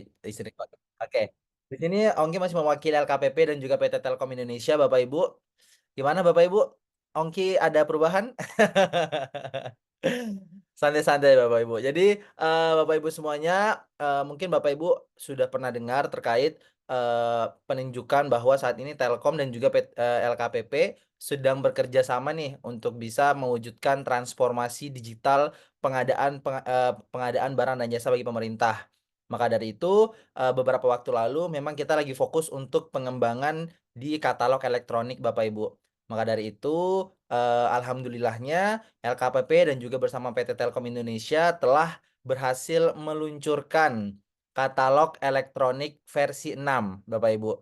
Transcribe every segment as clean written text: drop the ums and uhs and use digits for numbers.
Istri. Oke. Di sini Ongki masih mewakili LKPP dan juga PT Telkom Indonesia, Bapak Ibu. Gimana Bapak Ibu? Ongki ada perubahan? Santai-santai Bapak Ibu. Jadi Bapak Ibu semuanya, mungkin Bapak Ibu sudah pernah dengar terkait penunjukan bahwa saat ini Telkom dan juga LKPP sedang bekerja sama nih untuk bisa mewujudkan transformasi digital pengadaan barang dan jasa bagi pemerintah. Maka dari itu, beberapa waktu lalu memang kita lagi fokus untuk pengembangan di katalog elektronik Bapak Ibu. Maka dari itu, alhamdulillahnya LKPP dan juga bersama PT Telkom Indonesia telah berhasil meluncurkan katalog elektronik versi 6, Bapak Ibu.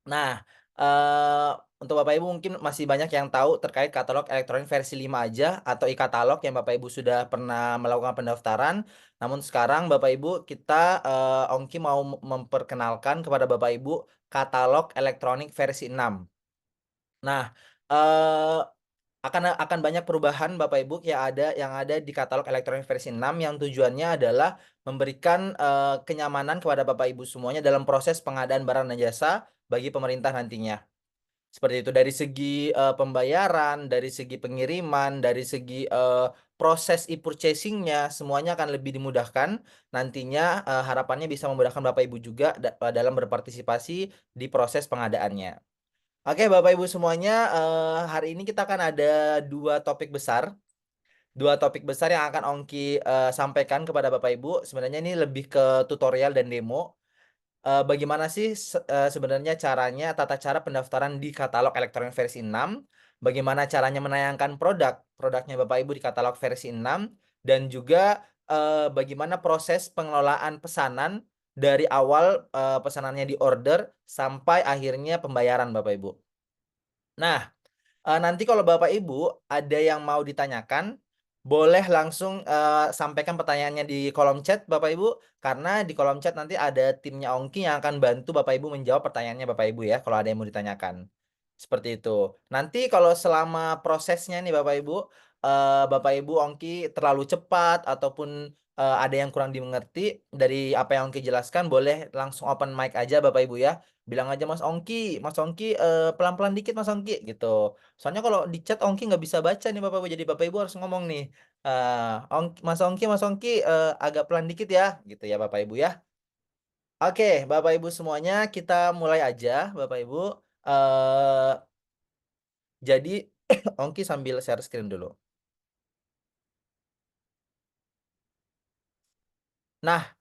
Nah, eee, untuk Bapak Ibu mungkin masih banyak yang tahu terkait katalog elektronik versi 5 aja atau e-katalog yang Bapak Ibu sudah pernah melakukan pendaftaran. Namun sekarang Bapak Ibu kita, Ongki mau memperkenalkan kepada Bapak Ibu katalog elektronik versi 6. Nah, eee, akan banyak perubahan Bapak Ibu yang ada di katalog elektronik versi 6 yang tujuannya adalah memberikan, kenyamanan kepada Bapak Ibu semuanya dalam proses pengadaan barang dan jasa bagi pemerintah nantinya. Seperti itu dari segi, pembayaran, dari segi pengiriman, dari segi, proses e-purchasing-nya semuanya akan lebih dimudahkan. Nantinya, harapannya bisa memudahkan Bapak Ibu juga dalam berpartisipasi di proses pengadaannya. Oke Bapak Ibu semuanya, hari ini kita akan ada 2 topik besar. 2 topik besar yang akan Ongki, sampaikan kepada Bapak Ibu. Sebenarnya ini lebih ke tutorial dan demo. Bagaimana sih sebenarnya caranya, tata cara pendaftaran di katalog elektronik versi 6, bagaimana caranya menayangkan produknya Bapak Ibu di katalog versi 6, dan juga, bagaimana proses pengelolaan pesanan dari awal, pesanannya diorder sampai akhirnya pembayaran Bapak Ibu. Nah, nanti kalau Bapak Ibu ada yang mau ditanyakan, boleh langsung, sampaikan pertanyaannya di kolom chat Bapak Ibu, karena di kolom chat nanti ada timnya Ongki yang akan bantu Bapak Ibu menjawab pertanyaannya Bapak Ibu ya, kalau ada yang mau ditanyakan. Seperti itu. Nanti kalau selama prosesnya nih Bapak Ibu, Bapak Ibu Ongki terlalu cepat ataupun, ada yang kurang dimengerti dari apa yang Ongki jelaskan, boleh langsung open mic aja Bapak Ibu ya. Bilang aja, Mas Ongki, pelan-pelan dikit Mas Ongki," gitu. Soalnya kalau di chat Ongki nggak bisa baca nih Bapak Ibu, jadi Bapak Ibu harus ngomong nih, Mas Ongki, agak pelan dikit ya," gitu ya Bapak Ibu ya. Oke, Bapak Ibu semuanya kita mulai aja Bapak Ibu, eee, jadi Ongki sambil share screen dulu. Nah,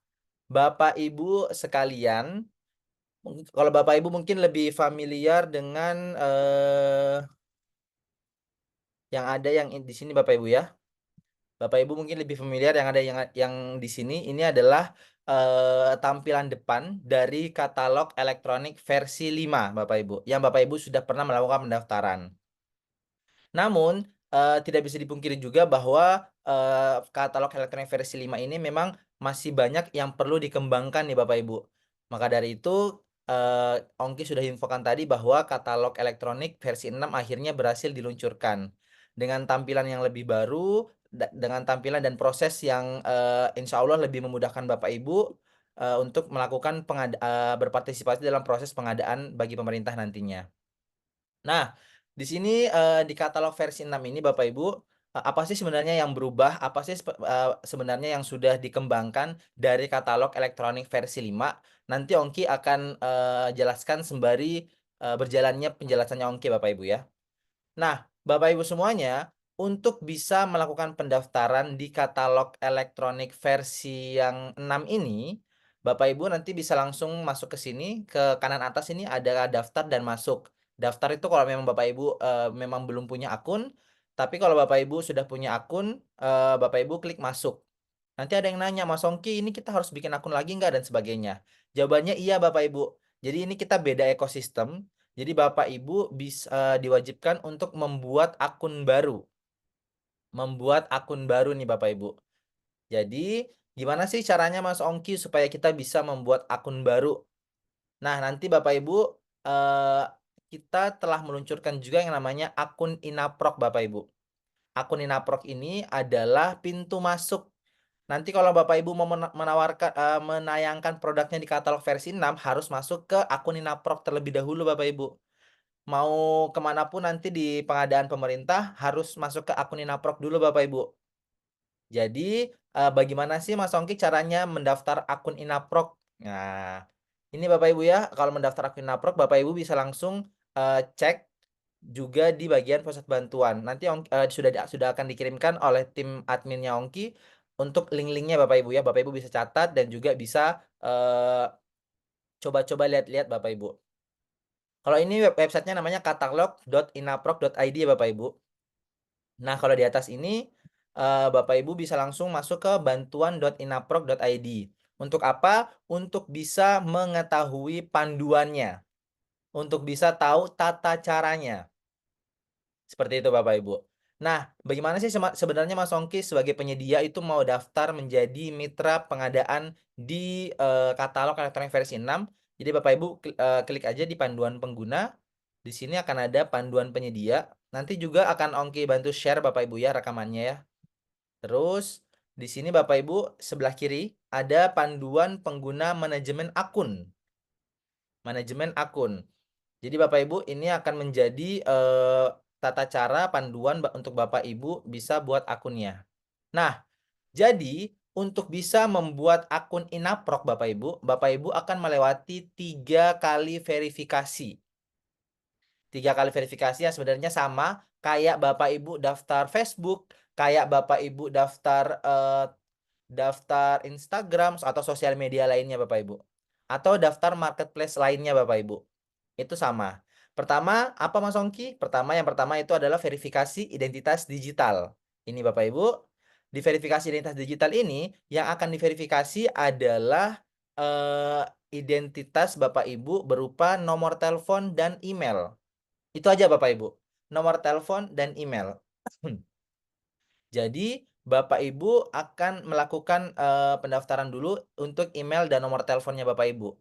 Bapak Ibu sekalian, kalau Bapak Ibu mungkin lebih familiar dengan, yang ada yang di sini Bapak Ibu ya. Bapak Ibu mungkin lebih familiar yang di sini, ini adalah, tampilan depan dari katalog elektronik versi 5 Bapak Ibu, yang Bapak Ibu sudah pernah melakukan pendaftaran. Namun, tidak bisa dipungkiri juga bahwa, katalog elektronik versi 5 ini memang masih banyak yang perlu dikembangkan nih Bapak Ibu. Maka dari itu, Ongki sudah infokan tadi bahwa katalog elektronik versi 6 akhirnya berhasil diluncurkan. Dengan tampilan yang lebih baru, dengan tampilan dan proses yang, insya Allah lebih memudahkan Bapak Ibu, untuk melakukan berpartisipasi dalam proses pengadaan bagi pemerintah nantinya. Nah, di sini, di katalog versi 6 ini Bapak Ibu, apa sih sebenarnya yang berubah? Apa sih sebenarnya yang sudah dikembangkan dari katalog elektronik versi 5? Nanti Ongki akan, jelaskan sembari, berjalannya penjelasannya Ongki Bapak Ibu ya. Nah, Bapak Ibu semuanya, untuk bisa melakukan pendaftaran di katalog elektronik versi yang 6 ini, Bapak Ibu nanti bisa langsung masuk ke sini, ke kanan atas ini ada daftar dan masuk. Daftar itu kalau memang Bapak Ibu, memang belum punya akun, tapi kalau Bapak Ibu sudah punya akun, Bapak Ibu klik masuk. Nanti ada yang nanya, "Mas Ongki, ini kita harus bikin akun lagi nggak?" Dan sebagainya. Jawabannya iya Bapak Ibu. Jadi ini kita beda ekosistem, jadi Bapak Ibu diwajibkan untuk membuat akun baru nih Bapak Ibu. Jadi, gimana sih caranya Mas Ongki supaya kita bisa membuat akun baru? Nah, nanti Bapak Ibu, eee, kita telah meluncurkan juga yang namanya akun Inaprok Bapak Ibu. Akun Inaprok ini adalah pintu masuk. Nanti kalau Bapak Ibu mau menayangkan produknya di katalog versi 6 harus masuk ke akun Inaproc terlebih dahulu Bapak Ibu. Mau kemana pun nanti di pengadaan pemerintah harus masuk ke akun Inaproc dulu Bapak Ibu. Jadi, bagaimana sih Mas Ongki caranya mendaftar akun Inaproc? Nah, ini Bapak Ibu ya, kalau mendaftar akun Inaproc Bapak Ibu bisa langsung, cek juga di bagian pusat bantuan. Nanti sudah akan dikirimkan oleh tim adminnya Ongki untuk link-linknya Bapak Ibu ya. Bapak Ibu bisa catat dan juga bisa, coba-coba lihat-lihat Bapak Ibu. Kalau ini websitenya namanya katalog.inaproc.id ya Bapak Ibu. Nah, kalau di atas ini, Bapak Ibu bisa langsung masuk ke bantuan.inaproc.id. Untuk apa? Untuk bisa mengetahui panduannya, untuk bisa tahu tata caranya. Seperti itu Bapak Ibu. Nah, bagaimana sih sebenarnya Mas Ongki sebagai penyedia itu mau daftar menjadi mitra pengadaan di, katalog elektronik versi 6. Jadi Bapak Ibu klik aja di panduan pengguna. Di sini akan ada panduan penyedia. Nanti juga akan Ongki bantu share Bapak Ibu ya rekamannya ya. Terus di sini Bapak Ibu sebelah kiri ada panduan pengguna manajemen akun. Manajemen akun. Jadi Bapak Ibu ini akan menjadi tata cara panduan untuk Bapak Ibu bisa buat akunnya. Nah, jadi untuk bisa membuat akun Inaproc Bapak Ibu akan melewati 3 kali verifikasi. 3 kali verifikasi yang sebenarnya sama kayak Bapak Ibu daftar Facebook, kayak Bapak Ibu daftar Instagram atau sosial media lainnya Bapak Ibu. Atau daftar marketplace lainnya Bapak Ibu. Itu sama. Pertama, apa Mas Ongki? Yang pertama itu adalah verifikasi identitas digital. Ini Bapak Ibu, di verifikasi identitas digital ini yang akan diverifikasi adalah identitas Bapak Ibu berupa nomor telepon dan email. Itu aja Bapak Ibu. Nomor telepon dan email. Jadi Bapak Ibu akan melakukan pendaftaran dulu untuk email dan nomor teleponnya Bapak Ibu.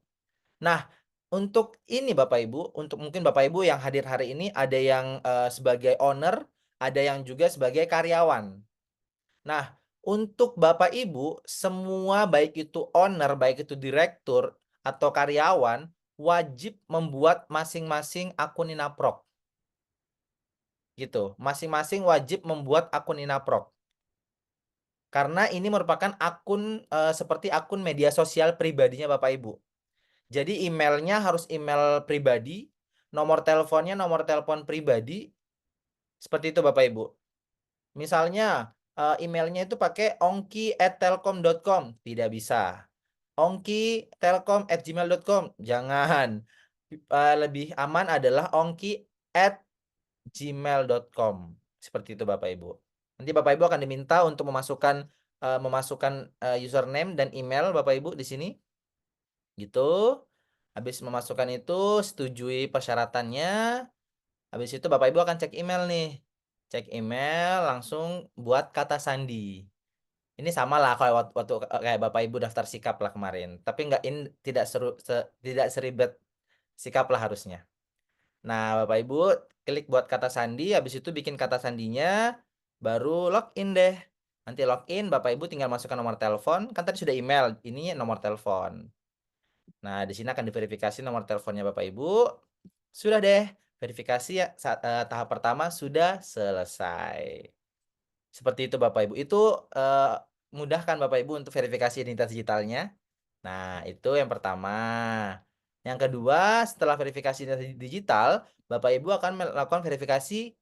Nah, untuk ini Bapak Ibu, untuk mungkin Bapak Ibu yang hadir hari ini ada yang sebagai owner, ada yang juga sebagai karyawan. Nah, untuk Bapak Ibu semua baik itu owner, baik itu direktur atau karyawan wajib membuat masing-masing akun Inaproc. Gitu. Masing-masing wajib membuat akun Inaproc. Karena ini merupakan akun seperti akun media sosial pribadinya Bapak Ibu. Jadi emailnya harus email pribadi, nomor teleponnya nomor telepon pribadi, seperti itu Bapak Ibu. Misalnya emailnya itu pakai ongki@telkom.com, tidak bisa. ongki.telkom@gmail.com, jangan. Lebih aman adalah ongki@gmail.com, seperti itu Bapak Ibu. Nanti Bapak Ibu akan diminta untuk memasukkan username dan email Bapak Ibu di sini. Gitu. Habis memasukkan itu, setujui persyaratannya. Habis itu Bapak Ibu akan cek email nih. Cek email, langsung buat kata sandi. Ini sama lah kalau waktu kayak Bapak Ibu daftar sikap lah kemarin. Tapi nggak, ini tidak seribet sikap lah harusnya. Nah, Bapak Ibu klik buat kata sandi, habis itu bikin kata sandinya, baru login deh. Nanti login, Bapak Ibu tinggal masukkan nomor telepon, kan tadi sudah email, ini nomor telepon. Nah, di sini akan diverifikasi nomor teleponnya Bapak Ibu. Sudah deh, verifikasi ya, tahap pertama sudah selesai. Seperti itu Bapak Ibu. Itu mudah kan Bapak Ibu untuk verifikasi identitas digitalnya. Nah, itu yang pertama. Yang kedua, setelah verifikasi digital, Bapak Ibu akan melakukan verifikasi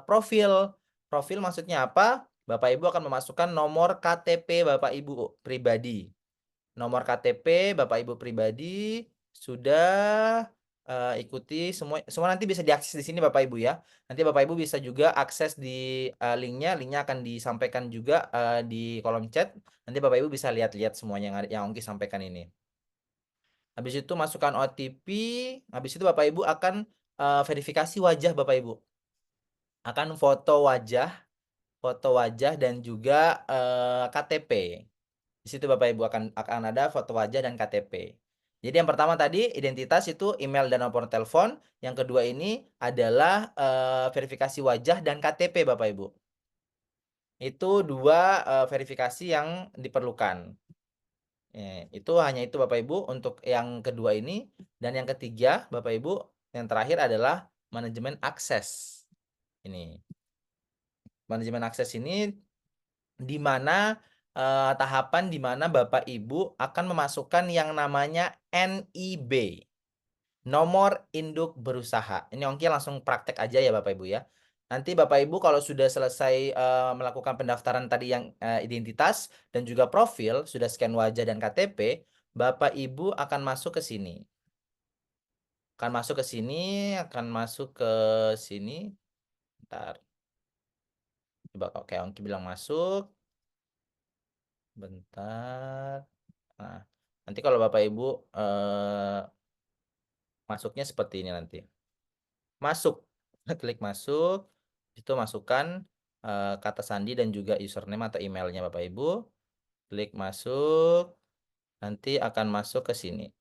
profil. Profil maksudnya apa? Bapak Ibu akan memasukkan nomor KTP Bapak Ibu pribadi. Nomor KTP Bapak Ibu pribadi sudah ikuti semua nanti bisa diakses di sini Bapak Ibu ya. Nanti Bapak Ibu bisa juga akses di linknya akan disampaikan juga di kolom chat. Nanti Bapak Ibu bisa lihat-lihat semuanya yang Ongki sampaikan ini. Habis itu masukkan OTP, habis itu Bapak Ibu akan verifikasi wajah Bapak Ibu. Akan foto wajah dan juga KTP. Di situ Bapak Ibu akan ada foto wajah dan KTP. Jadi yang pertama tadi identitas itu email dan nomor telepon. Yang kedua ini adalah verifikasi wajah dan KTP Bapak Ibu. Itu 2 verifikasi yang diperlukan. Itu hanya itu Bapak Ibu untuk yang kedua ini, dan yang ketiga Bapak Ibu, yang terakhir adalah manajemen akses. Ini. Manajemen akses ini di mana tahapan di mana Bapak Ibu akan memasukkan yang namanya NIB. Nomor induk berusaha. Ini Ongki langsung praktek aja ya Bapak Ibu ya. Nanti Bapak Ibu kalau sudah selesai melakukan pendaftaran tadi yang identitas dan juga profil, sudah scan wajah dan KTP, Bapak Ibu akan masuk ke sini. Akan masuk ke sini, akan masuk ke sini. Bentar. Coba oke, Ongki bilang masuk. Bentar. Nah, nanti kalau Bapak Ibu masuknya seperti ini nanti. Masuk, klik masuk, itu masukkan kata sandi dan juga username atau emailnya Bapak Ibu. Klik masuk, nanti akan masuk ke sini.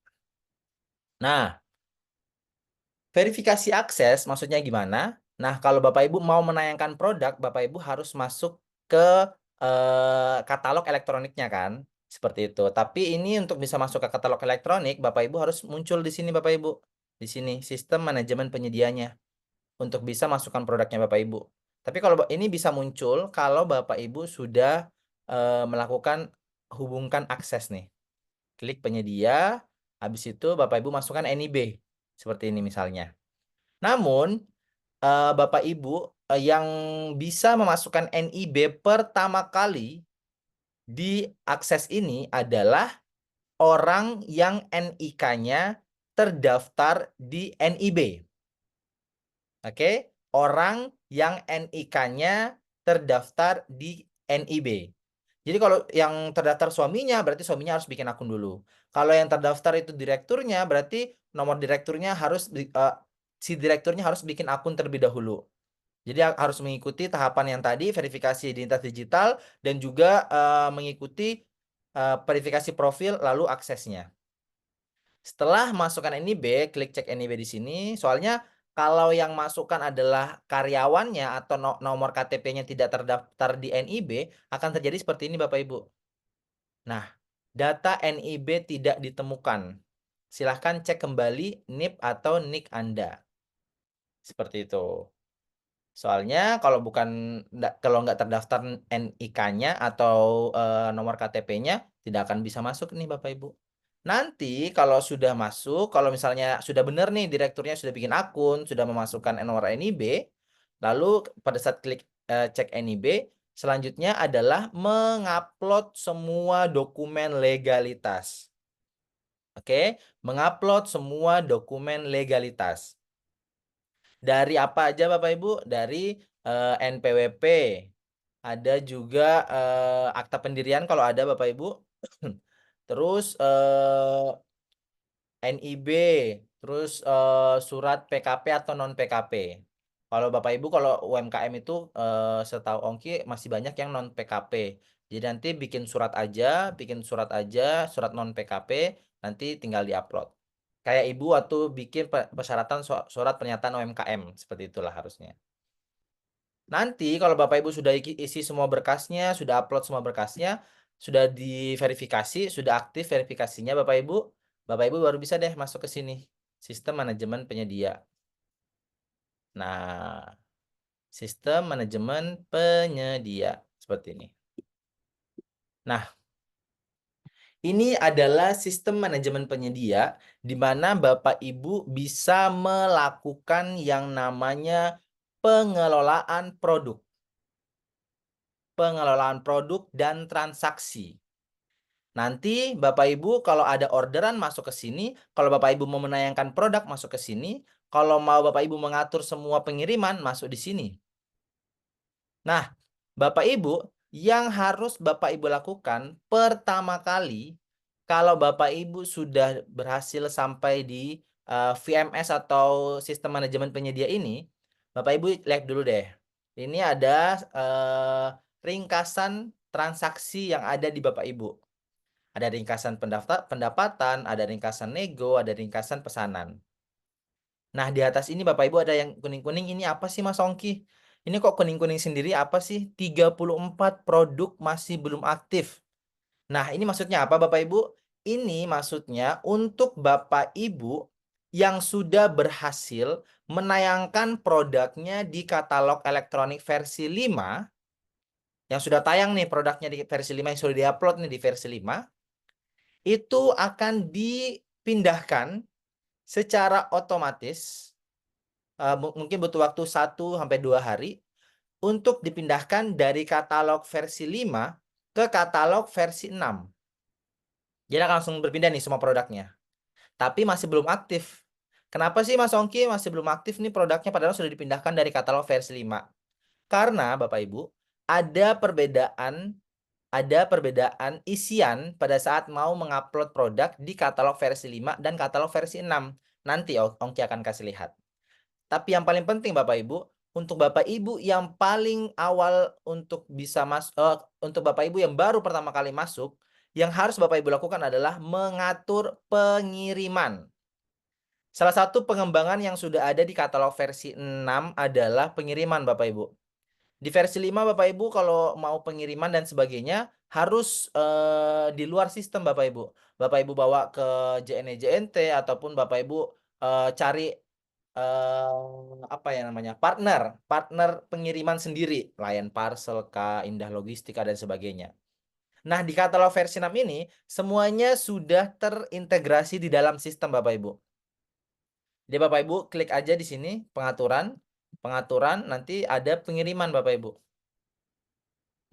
Nah, verifikasi akses maksudnya gimana? Nah, kalau Bapak Ibu mau menayangkan produk, Bapak Ibu harus masuk ke katalog elektroniknya kan? Seperti itu. Tapi ini untuk bisa masuk ke katalog elektronik, Bapak Ibu harus muncul di sini Bapak Ibu. Di sini, sistem manajemen penyedianya. Untuk bisa masukkan produknya Bapak Ibu. Tapi kalau ini bisa muncul kalau Bapak Ibu sudah melakukan hubungkan akses nih. Klik penyedia, habis itu Bapak Ibu masukkan NIB. Seperti ini misalnya. Namun, Bapak Ibu yang bisa memasukkan NIB pertama kali di akses ini adalah orang yang NIK-nya terdaftar di NIB. Oke, orang yang NIK-nya terdaftar di NIB. Jadi kalau yang terdaftar suaminya, berarti suaminya harus bikin akun dulu. Kalau yang terdaftar itu direkturnya, berarti nomor direkturnya harus si direkturnya harus bikin akun terlebih dahulu. Jadi harus mengikuti tahapan yang tadi, verifikasi identitas digital dan juga mengikuti verifikasi profil lalu aksesnya. Setelah masukkan NIB, klik cek NIB di sini. Soalnya kalau yang masukkan adalah karyawannya atau nomor KTP-nya tidak terdaftar di NIB, akan terjadi seperti ini Bapak Ibu. Nah, data NIB tidak ditemukan. Silahkan cek kembali NIP atau NIK Anda. Seperti itu. Soalnya kalau nggak terdaftar NIK-nya atau nomor KTP-nya tidak akan bisa masuk nih Bapak Ibu. Nanti kalau sudah masuk, kalau misalnya sudah benar nih direkturnya sudah bikin akun, sudah memasukkan nomor NIB, lalu pada saat klik cek NIB, selanjutnya adalah mengupload semua dokumen legalitas. Oke, mengupload semua dokumen legalitas. Dari apa aja Bapak Ibu? Dari NPWP. Ada juga akta pendirian kalau ada Bapak Ibu. Terus NIB, terus surat PKP atau non PKP. Kalau Bapak Ibu kalau UMKM itu setahu Ongki masih banyak yang non PKP. Jadi nanti bikin surat aja, surat non PKP, nanti tinggal diupload. Kayak Ibu waktu bikin persyaratan surat pernyataan UMKM, seperti itulah harusnya. Nanti kalau Bapak Ibu sudah isi semua berkasnya, sudah upload semua berkasnya, sudah diverifikasi, sudah aktif verifikasinya Bapak Ibu baru bisa deh masuk ke sini. Sistem manajemen penyedia. Nah, sistem manajemen penyedia seperti ini. Nah, ini adalah sistem manajemen penyedia di mana Bapak Ibu bisa melakukan yang namanya pengelolaan produk. Pengelolaan produk dan transaksi. Nanti Bapak Ibu kalau ada orderan masuk ke sini, kalau Bapak Ibu mau menayangkan produk masuk ke sini, kalau mau Bapak Ibu mengatur semua pengiriman masuk di sini. Nah, Bapak Ibu yang harus Bapak Ibu lakukan pertama kali kalau Bapak Ibu sudah berhasil sampai di VMS atau sistem manajemen penyedia ini, Bapak Ibu lihat dulu deh. Ini ada ringkasan transaksi yang ada di Bapak Ibu. Ada ringkasan pendapatan, ada ringkasan nego, ada ringkasan pesanan. Nah, di atas ini Bapak Ibu ada yang kuning-kuning, ini apa sih Mas Ongki? Ini kok kuning-kuning sendiri apa sih? 34 produk masih belum aktif. Nah, ini maksudnya apa Bapak Ibu? Ini maksudnya untuk Bapak Ibu yang sudah berhasil menayangkan produknya di katalog elektronik versi 5, yang sudah tayang nih produknya di versi 5, yang sudah diupload nih di versi 5, itu akan dipindahkan secara otomatis, mungkin butuh waktu 1 sampai 2 hari, untuk dipindahkan dari katalog versi 5 ke katalog versi 6. Jadi akan langsung berpindah nih semua produknya. Tapi masih belum aktif. Kenapa sih Mas Ongki masih belum aktif nih produknya padahal sudah dipindahkan dari katalog versi 5? Karena Bapak Ibu, ada perbedaan ada perbedaan isian pada saat mau mengupload produk di katalog versi 5 dan katalog versi 6. Nanti Ongki akan kasih lihat. Tapi yang paling penting Bapak Ibu, untuk Bapak Ibu yang paling awal untuk bisa untuk Bapak Ibu yang baru pertama kali masuk, yang harus Bapak Ibu lakukan adalah mengatur pengiriman. Salah satu pengembangan yang sudah ada di katalog versi 6 adalah pengiriman Bapak Ibu. Di versi 5 Bapak Ibu kalau mau pengiriman dan sebagainya harus di luar sistem Bapak Ibu. Bapak Ibu bawa ke JNE JNT ataupun Bapak Ibu cari apa ya namanya? Partner pengiriman sendiri, Lion Parcel kah, Indah Logistika dan sebagainya. Nah, di katalog versi 6 ini semuanya sudah terintegrasi di dalam sistem Bapak Ibu. Jadi Bapak Ibu klik aja di sini pengaturan, pengaturan nanti ada pengiriman Bapak Ibu.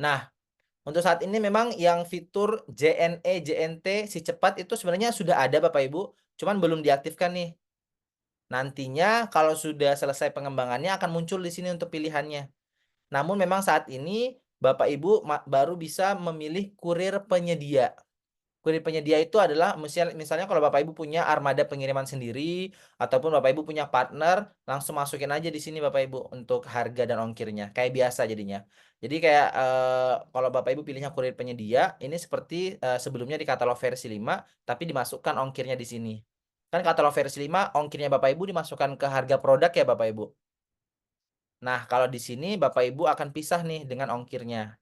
Nah, untuk saat ini memang yang fitur JNE JNT si cepat itu sebenarnya sudah ada Bapak Ibu, cuman belum diaktifkan nih. Nantinya kalau sudah selesai pengembangannya akan muncul di sini untuk pilihannya. Namun memang saat ini Bapak Ibu baru bisa memilih kurir penyedia. Kurir penyedia itu adalah misalnya kalau Bapak Ibu punya armada pengiriman sendiri ataupun Bapak Ibu punya partner, langsung masukin aja di sini Bapak Ibu untuk harga dan ongkirnya. Kayak biasa jadinya. Jadi kayak kalau Bapak Ibu pilihnya kurir penyedia, ini seperti sebelumnya di katalog versi 5, tapi dimasukkan ongkirnya di sini. Kan katalog versi 5 ongkirnya Bapak Ibu dimasukkan ke harga produk ya Bapak Ibu. Nah, kalau di sini Bapak Ibu akan pisah nih dengan ongkirnya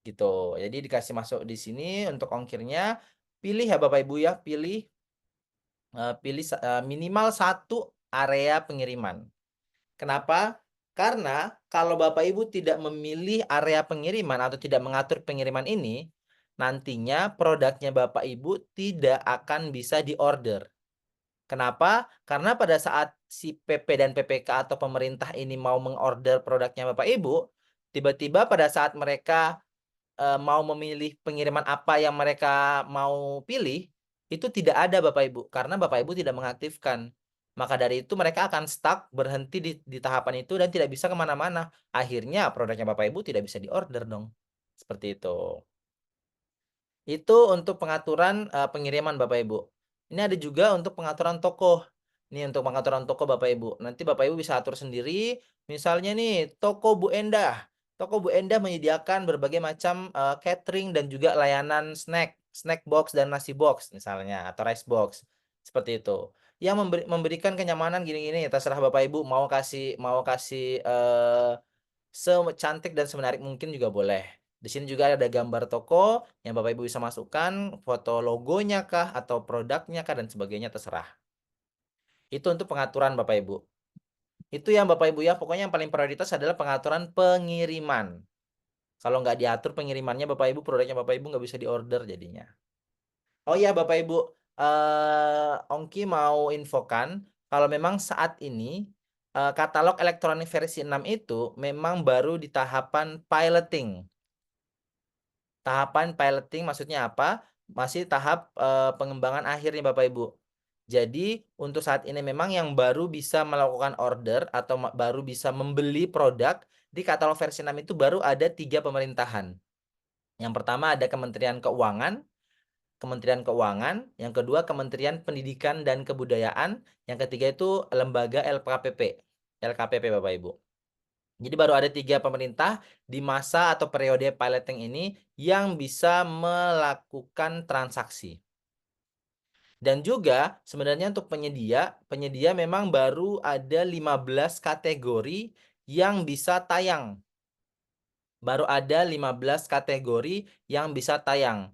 gitu. Jadi dikasih masuk di sini untuk ongkirnya, pilih ya Bapak Ibu ya, pilih minimal 1 area pengiriman. Kenapa? Karena kalau Bapak Ibu tidak memilih area pengiriman atau tidak mengatur pengiriman ini, nantinya produknya Bapak Ibu tidak akan bisa diorder. Kenapa? Karena pada saat si PP dan PPK atau pemerintah ini mau mengorder produknya Bapak Ibu, tiba-tiba pada saat mereka mau memilih pengiriman apa yang mereka mau pilih, itu tidak ada Bapak Ibu, karena Bapak Ibu tidak mengaktifkan. Maka dari itu mereka akan stuck, berhenti di tahapan itu dan tidak bisa kemana-mana. Akhirnya produknya Bapak Ibu tidak bisa diorder dong. Seperti itu. Itu untuk pengaturan pengiriman Bapak Ibu. Ini ada juga untuk pengaturan toko. Ini untuk pengaturan toko Bapak Ibu. Nanti Bapak Ibu bisa atur sendiri. Misalnya nih, toko Bu Endah. Toko Bu Endah menyediakan berbagai macam catering dan juga layanan snack box dan nasi box misalnya atau rice box. Seperti itu. Yang memberikan kenyamanan gini-gini, terserah Bapak Ibu mau kasih secantik dan semenarik mungkin juga boleh. Di sini juga ada gambar toko yang Bapak Ibu bisa masukkan foto logonya kah atau produknya kah dan sebagainya terserah. Itu untuk pengaturan Bapak Ibu. Itu yang Bapak Ibu ya, pokoknya yang paling prioritas adalah pengaturan pengiriman. Kalau nggak diatur pengirimannya Bapak Ibu, produknya Bapak Ibu nggak bisa diorder jadinya. Oh iya Bapak Ibu, Ongki mau infokan kalau memang saat ini katalog elektronik versi 6 itu memang baru di tahapan piloting. Tahapan piloting maksudnya apa? Masih tahap pengembangan akhir nih Bapak Ibu. Jadi untuk saat ini memang yang baru bisa melakukan order atau baru bisa membeli produk di katalog versi 6 itu baru ada 3 pemerintahan. Yang pertama ada Kementerian Keuangan, yang kedua Kementerian Pendidikan dan Kebudayaan, yang ketiga itu lembaga LKPP Bapak Ibu. Jadi baru ada 3 pemerintah di masa atau periode piloting ini yang bisa melakukan transaksi. Dan juga sebenarnya untuk penyedia memang baru ada 15 kategori yang bisa tayang. Baru ada 15 kategori yang bisa tayang.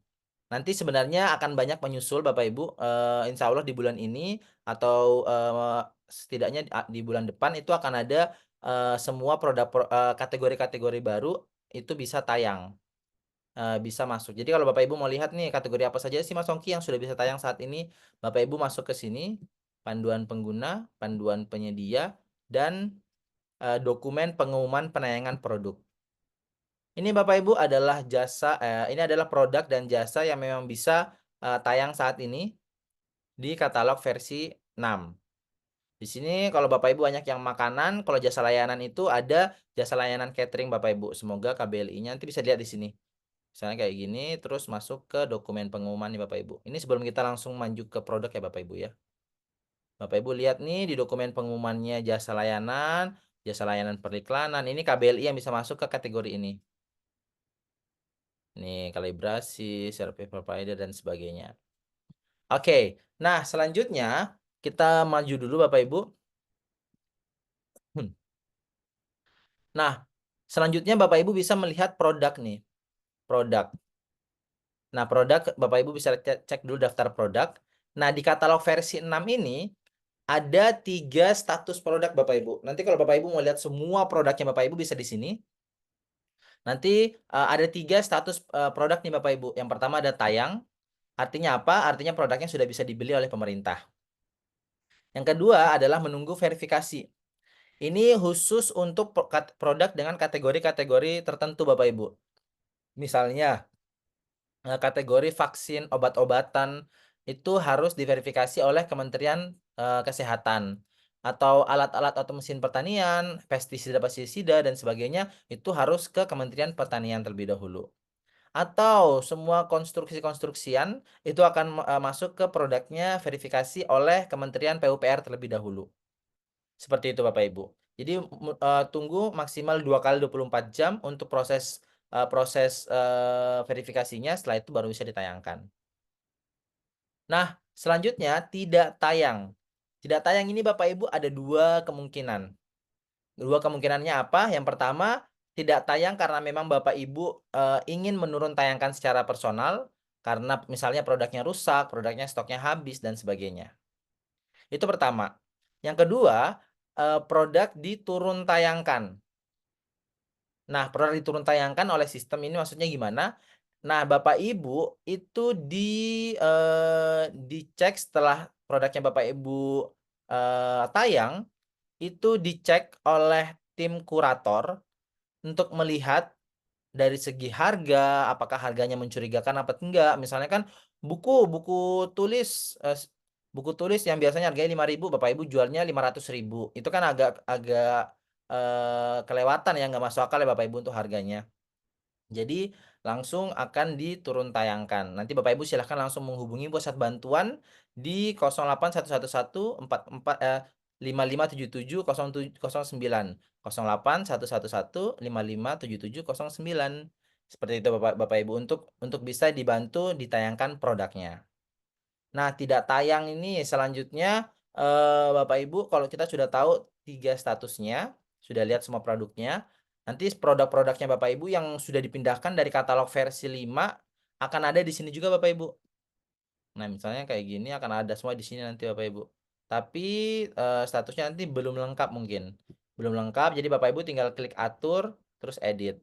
Nanti sebenarnya akan banyak menyusul Bapak Ibu, insya Allah di bulan ini atau setidaknya di bulan depan itu akan ada semua kategori-kategori baru itu bisa tayang, bisa masuk. Jadi kalau Bapak Ibu mau lihat nih kategori apa saja sih Mas Ongki yang sudah bisa tayang saat ini, Bapak Ibu masuk ke sini, panduan pengguna, panduan penyedia, dan dokumen pengumuman penayangan produk. Ini Bapak Ibu adalah ini adalah produk dan jasa yang memang bisa tayang saat ini di katalog versi 6. Di sini kalau Bapak Ibu banyak yang makanan, kalau jasa layanan itu ada jasa layanan catering Bapak Ibu. Semoga KBLI-nya nanti bisa lihat di sini. Misalnya kayak gini, terus masuk ke dokumen pengumuman nih Bapak Ibu. Ini sebelum kita langsung maju ke produk ya Bapak Ibu ya. Bapak Ibu lihat nih di dokumen pengumumannya jasa layanan periklanan. Ini KBLI yang bisa masuk ke kategori ini. Nih, kalibrasi, service provider, dan sebagainya. Oke, nah selanjutnya kita maju dulu Bapak Ibu. Nah, selanjutnya Bapak Ibu bisa melihat produk nih. Produk. Nah, produk Bapak Ibu bisa cek dulu daftar produk. Nah, di katalog versi 6 ini ada 3 status produk Bapak Ibu. Nanti kalau Bapak Ibu mau lihat semua produknya Bapak Ibu bisa di sini. Nanti ada 3 status produk nih Bapak Ibu. Yang pertama ada tayang. Artinya apa? Artinya produknya sudah bisa dibeli oleh pemerintah. Yang kedua adalah menunggu verifikasi. Ini khusus untuk produk dengan kategori-kategori tertentu Bapak Ibu. Misalnya kategori vaksin obat-obatan itu harus diverifikasi oleh Kementerian Kesehatan. Atau alat-alat atau mesin pertanian, pestisida dan sebagainya itu harus ke Kementerian Pertanian terlebih dahulu. Atau semua konstruksi-konstruksian itu akan masuk ke produknya verifikasi oleh Kementerian PUPR terlebih dahulu. Seperti itu Bapak Ibu. Jadi tunggu maksimal 2 kali 24 jam untuk proses verifikasinya, setelah itu baru bisa ditayangkan. Nah, selanjutnya tidak tayang. Tidak tayang ini Bapak Ibu ada 2 kemungkinan. 2 kemungkinannya apa? Yang pertama, tidak tayang karena memang Bapak Ibu ingin menurun tayangkan secara personal karena misalnya produknya rusak, produknya stoknya habis dan sebagainya. Itu pertama. Yang kedua, produk diturun tayangkan. Nah, produk diturun tayangkan oleh sistem ini maksudnya gimana? Nah, Bapak Ibu itu dicek setelah produknya Bapak Ibu tayang, itu dicek oleh tim kurator untuk melihat dari segi harga, apakah harganya mencurigakan apa enggak. Misalnya kan buku tulis buku tulis yang biasanya harganya 5.000, Bapak Ibu jualnya 500.000. Itu kan agak kelewatan ya, nggak masuk akal ya Bapak Ibu untuk harganya. Jadi langsung akan diturun tayangkan. Nanti Bapak Ibu silahkan langsung menghubungi pusat bantuan di 08111 55770709 08111 557709. Seperti itu Bapak Ibu untuk bisa dibantu ditayangkan produknya. Nah, tidak tayang ini selanjutnya Bapak Ibu kalau kita sudah tahu 3 statusnya, sudah lihat semua produknya, nanti produk-produknya Bapak Ibu yang sudah dipindahkan dari katalog versi 5 akan ada di sini juga Bapak Ibu. Nah, misalnya kayak gini akan ada semua di sini nanti Bapak Ibu. Tapi statusnya nanti belum lengkap mungkin. Belum lengkap, jadi Bapak Ibu tinggal klik atur, terus edit.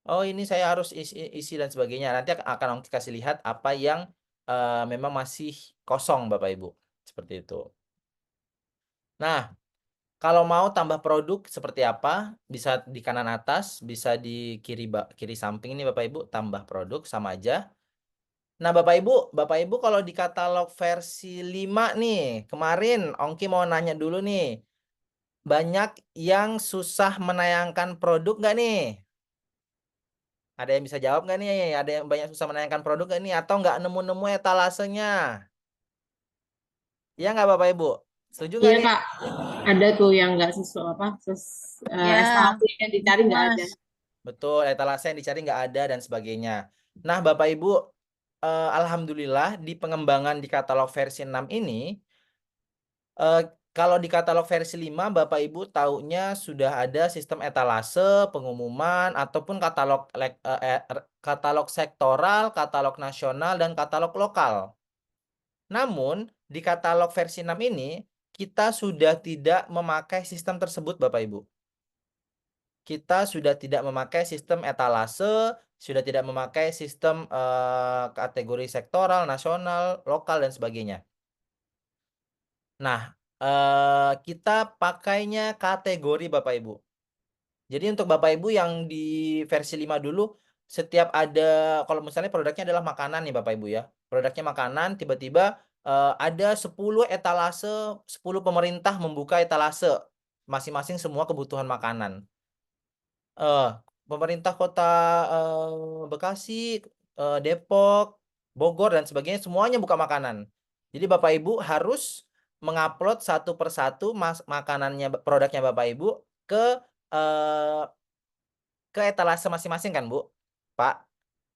Oh, ini saya harus isi dan sebagainya. Nanti akan kasih lihat apa yang memang masih kosong Bapak Ibu. Seperti itu. Nah, kalau mau tambah produk seperti apa, bisa di kanan atas, bisa di kiri samping ini Bapak Ibu, tambah produk sama aja. Nah, Bapak Ibu kalau di katalog versi 5 nih, kemarin Ongki mau nanya dulu nih, banyak yang susah menayangkan produk nggak nih? Ada yang bisa jawab nggak nih? Ada yang banyak susah menayangkan produk nggak nih? Atau nggak nemu-nemu etalasenya? Iya nggak Bapak Ibu? Setuju nggak Iya nih? Kak, ada tuh yang nggak sesuai apa, Ya, SKP yang dicari betul nggak ada. Mas. Betul, etalase yang dicari nggak ada dan sebagainya. Nah, Bapak Ibu, alhamdulillah di pengembangan di katalog versi 6 ini, Kalau di katalog versi 5 Bapak Ibu taunya sudah ada sistem etalase, pengumuman, ataupun katalog sektoral, katalog nasional, dan katalog lokal. Namun, di katalog versi 6 ini, kita sudah tidak memakai sistem tersebut Bapak Ibu. Kita sudah tidak memakai sistem etalase, sudah tidak memakai sistem kategori sektoral, nasional, lokal, dan sebagainya. Nah, kita pakainya kategori Bapak Ibu. Jadi untuk Bapak Ibu yang di versi 5 dulu, setiap ada, kalau misalnya produknya adalah makanan nih Bapak Ibu ya. Produknya makanan, tiba-tiba ada 10 etalase, 10 pemerintah membuka etalase masing-masing semua kebutuhan makanan. Pemerintah kota Bekasi, Depok, Bogor, dan sebagainya semuanya buka makanan. Jadi Bapak Ibu harus mengupload satu persatu makanannya, produknya Bapak Ibu ke eh, etalase masing-masing kan Bu, Pak.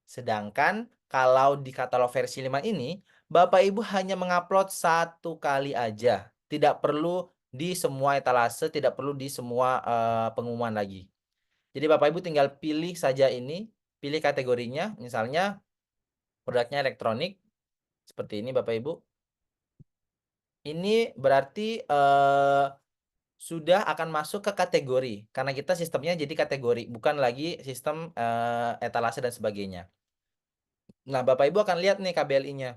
Sedangkan kalau di katalog versi 5 ini, Bapak Ibu hanya mengupload satu kali aja. Tidak perlu di semua etalase, tidak perlu di semua pengumuman lagi. Jadi Bapak Ibu tinggal pilih saja ini, pilih kategorinya, misalnya produknya elektronik, seperti ini Bapak Ibu. Ini berarti sudah akan masuk ke kategori, karena kita sistemnya jadi kategori, bukan lagi sistem etalase dan sebagainya. Nah, Bapak Ibu akan lihat nih KBLI-nya.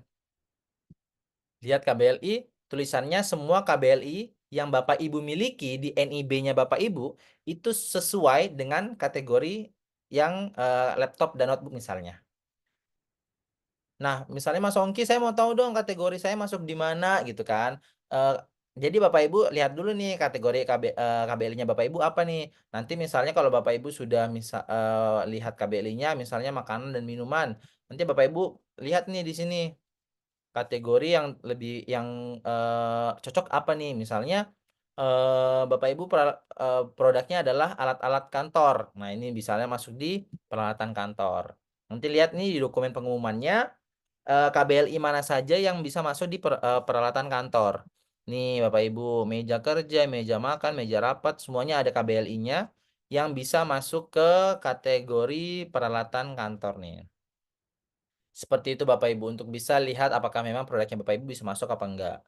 Lihat KBLI, tulisannya semua KBLI yang Bapak Ibu miliki di NIB-nya Bapak Ibu itu sesuai dengan kategori yang laptop dan notebook misalnya. Nah, misalnya Mas Ongki, saya mau tahu dong kategori saya masuk di mana gitu kan. Eh, jadi Bapak Ibu lihat dulu nih kategori KBLI-nya Bapak Ibu apa nih. Nanti misalnya kalau Bapak Ibu sudah lihat KBLI-nya misalnya makanan dan minuman. Nanti Bapak Ibu lihat nih di sini kategori yang lebih cocok apa nih. Misalnya Bapak Ibu produknya adalah alat-alat kantor. Nah, ini misalnya masuk di peralatan kantor. Nanti lihat nih di dokumen pengumumannya KBLI mana saja yang bisa masuk di peralatan kantor. Nih Bapak Ibu, meja kerja, meja makan, meja rapat, semuanya ada KBLI-nya yang bisa masuk ke kategori peralatan kantor nih. Seperti itu Bapak Ibu untuk bisa lihat apakah memang produknya Bapak Ibu bisa masuk apa enggak.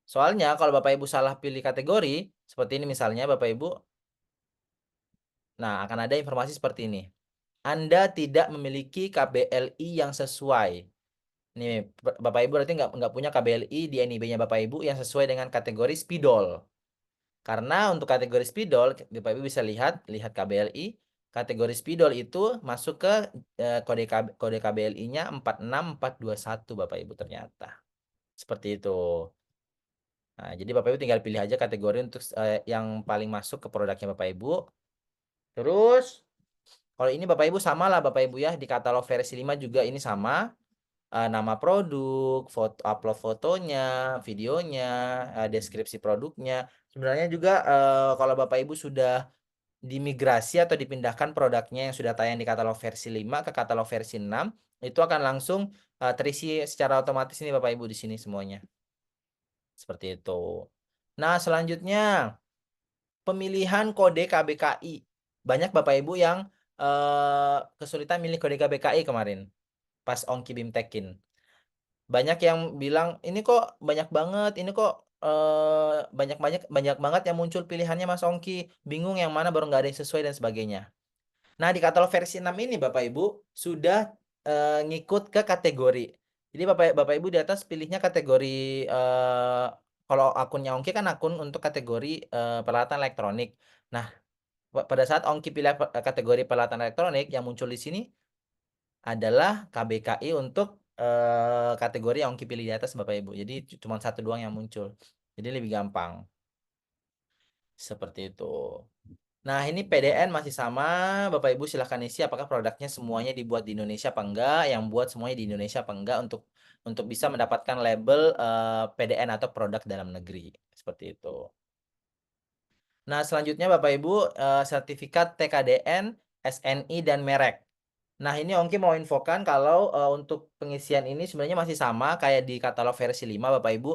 Soalnya kalau Bapak Ibu salah pilih kategori, seperti ini misalnya Bapak Ibu, nah akan ada informasi seperti ini. Anda tidak memiliki KBLI yang sesuai. Nih, Bapak Ibu berarti nggak punya KBLI di NIB-nya Bapak Ibu yang sesuai dengan kategori spidol. Karena untuk kategori spidol, Bapak Ibu bisa lihat KBLI. Kategori spidol itu masuk ke kode KBLI-nya 46421 Bapak Ibu ternyata. Seperti itu. Nah, jadi Bapak Ibu tinggal pilih aja kategori untuk yang paling masuk ke produknya Bapak Ibu. Terus, kalau ini Bapak Ibu sama lah Bapak Ibu ya, di katalog versi 5 juga ini sama. Nama produk, upload fotonya, videonya, deskripsi produknya. Sebenarnya juga kalau Bapak Ibu sudah dimigrasi atau dipindahkan produknya yang sudah tayang di katalog versi 5 ke katalog versi 6, itu akan langsung terisi secara otomatis ini Bapak Ibu di sini semuanya. Seperti itu. Nah, selanjutnya pemilihan kode KBKI. Banyak Bapak Ibu yang kesulitan milih kode KBKI kemarin pas Ongki Bimtekin. Banyak yang bilang ini kok banyak banget, ini kok banyak banget yang muncul pilihannya Mas Ongki, bingung yang mana baru nggak ada yang sesuai dan sebagainya. Nah, di katalog versi 6 ini Bapak Ibu sudah ngikut ke kategori. Jadi Bapak Ibu di atas pilihnya kategori kalau akunnya Ongki kan akun untuk kategori peralatan elektronik. Nah, pada saat Ongki pilih kategori peralatan elektronik yang muncul di sini adalah KBKI untuk kategori yang Ongki pilih di atas Bapak Ibu. Jadi cuma satu doang yang muncul. Jadi lebih gampang. Seperti itu. Nah, ini PDN masih sama. Bapak Ibu silahkan isi apakah produknya semuanya dibuat di Indonesia apa enggak, yang buat semuanya di Indonesia apa enggak untuk bisa mendapatkan label PDN atau produk dalam negeri. Seperti itu. Nah, selanjutnya Bapak Ibu sertifikat TKDN, SNI dan merek. Nah, ini Ongki mau infokan kalau untuk pengisian ini sebenarnya masih sama kayak di katalog versi 5 Bapak Ibu.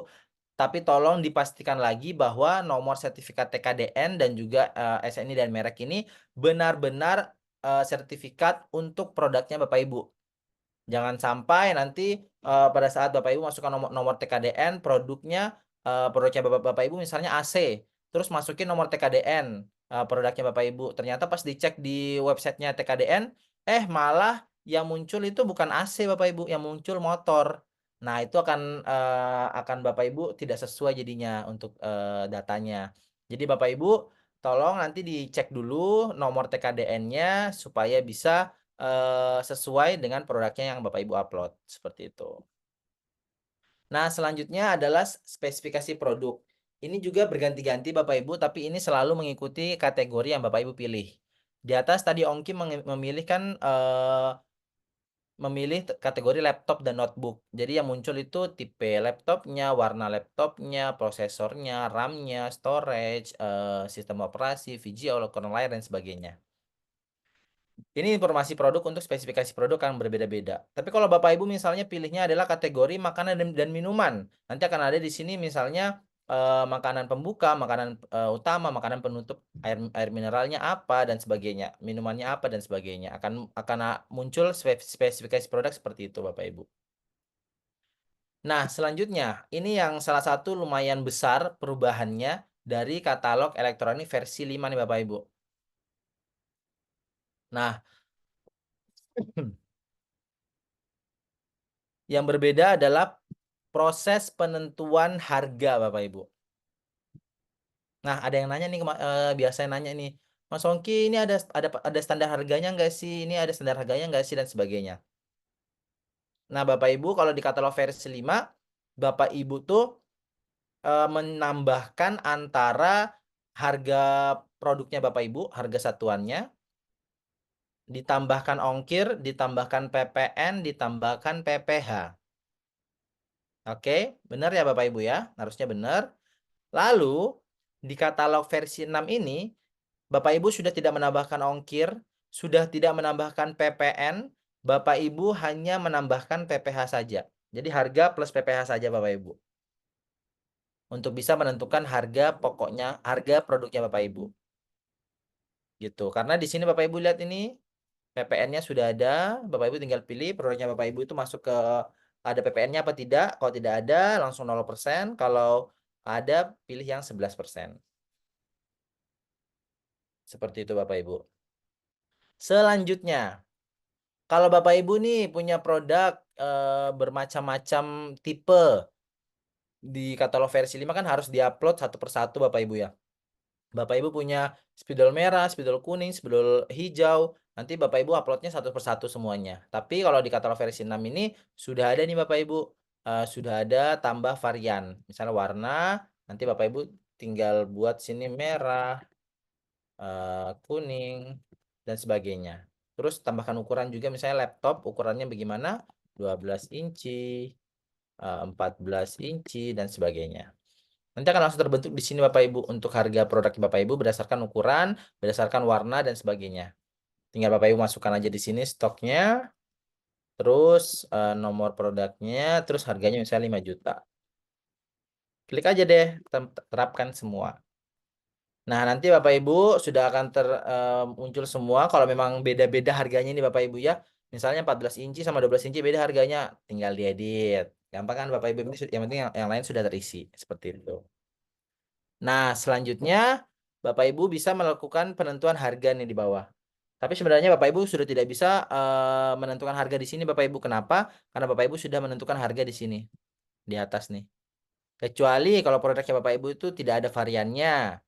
Tapi tolong dipastikan lagi bahwa nomor sertifikat TKDN dan juga SNI dan merek ini benar-benar sertifikat untuk produknya Bapak Ibu. Jangan sampai nanti pada saat Bapak Ibu masukkan nomor TKDN produknya Bapak Ibu misalnya AC, terus masukin nomor TKDN produknya Bapak Ibu. Ternyata pas dicek di websitenya TKDN, malah yang muncul itu bukan AC Bapak Ibu, yang muncul motor. Nah, itu akan Bapak Ibu tidak sesuai jadinya untuk datanya. Jadi Bapak Ibu tolong nanti dicek dulu nomor TKDN-nya supaya bisa sesuai dengan produknya yang Bapak Ibu upload, seperti itu. Nah, selanjutnya adalah spesifikasi produk. Ini juga berganti-ganti Bapak Ibu, tapi ini selalu mengikuti kategori yang Bapak Ibu pilih. Di atas tadi Ongki memilih kan memilih kategori laptop dan notebook. Jadi yang muncul itu tipe laptopnya, warna laptopnya, prosesornya, RAM-nya, storage, sistem operasi, VGA, kernel layer, dan sebagainya. Ini informasi produk untuk spesifikasi produk yang berbeda-beda. Tapi kalau Bapak Ibu misalnya pilihnya adalah kategori makanan dan minuman, nanti akan ada di sini misalnya makanan pembuka, makanan utama, makanan penutup, air mineralnya apa dan sebagainya, minumannya apa dan sebagainya. Akan muncul spesifikasi produk seperti itu Bapak Ibu. Nah, selanjutnya ini yang salah satu lumayan besar perubahannya dari katalog elektronik versi 5 nih Bapak Ibu. Nah, yang berbeda adalah proses penentuan harga Bapak Ibu. Nah, ada yang nanya nih, biasanya nanya nih, Mas Ongki ini ada standar harganya nggak sih? Ini ada standar harganya nggak sih dan sebagainya. Nah, Bapak Ibu kalau di katalog versi 5, Bapak Ibu tuh menambahkan antara harga produknya Bapak Ibu, harga satuannya, ditambahkan ongkir, ditambahkan PPN, ditambahkan PPH. Oke, benar ya Bapak Ibu ya? Harusnya benar. Lalu, di katalog versi 6 ini, Bapak Ibu sudah tidak menambahkan ongkir, sudah tidak menambahkan PPN, Bapak Ibu hanya menambahkan PPH saja. Jadi harga plus PPH saja Bapak Ibu. Untuk bisa menentukan harga pokoknya, harga produknya Bapak Ibu. Gitu. Karena di sini Bapak Ibu lihat ini, PPN-nya sudah ada, Bapak Ibu tinggal pilih produknya Bapak Ibu itu masuk ke ada PPN-nya apa tidak. Kalau tidak ada, langsung 0%. Kalau ada, pilih yang 11%. Seperti itu Bapak Ibu. Selanjutnya, kalau Bapak Ibu nih punya produk bermacam-macam tipe di katalog versi 5 kan harus diupload satu persatu Bapak Ibu ya. Bapak Ibu punya spidol merah, spidol kuning, spidol hijau, nanti Bapak Ibu uploadnya satu persatu semuanya. Tapi kalau di katalog versi 6 ini sudah ada nih Bapak Ibu, sudah ada tambah varian. Misalnya warna, nanti Bapak Ibu tinggal buat sini merah, kuning, dan sebagainya. Terus tambahkan ukuran juga misalnya laptop ukurannya bagaimana? 12 inci, 14 inci, dan sebagainya. Nanti akan langsung terbentuk di sini Bapak Ibu untuk harga produk Bapak Ibu berdasarkan ukuran, berdasarkan warna, dan sebagainya. Tinggal Bapak Ibu masukkan aja di sini stoknya, terus nomor produknya, terus harganya misalnya 5 juta. Klik aja deh, terapkan semua. Nah, nanti Bapak Ibu sudah akan muncul semua. Kalau memang beda-beda harganya nih Bapak Ibu ya. Misalnya 14 inci sama 12 inci beda harganya. Tinggal diedit. Gampang kan Bapak Ibu? Yang penting yang lain sudah terisi. Seperti itu. Nah, selanjutnya Bapak Ibu bisa melakukan penentuan harga nih di bawah. Tapi sebenarnya Bapak Ibu sudah tidak bisa menentukan harga di sini Bapak Ibu. Kenapa? Karena Bapak Ibu sudah menentukan harga di sini. Di atas nih. Kecuali kalau produknya Bapak Ibu itu tidak ada variannya.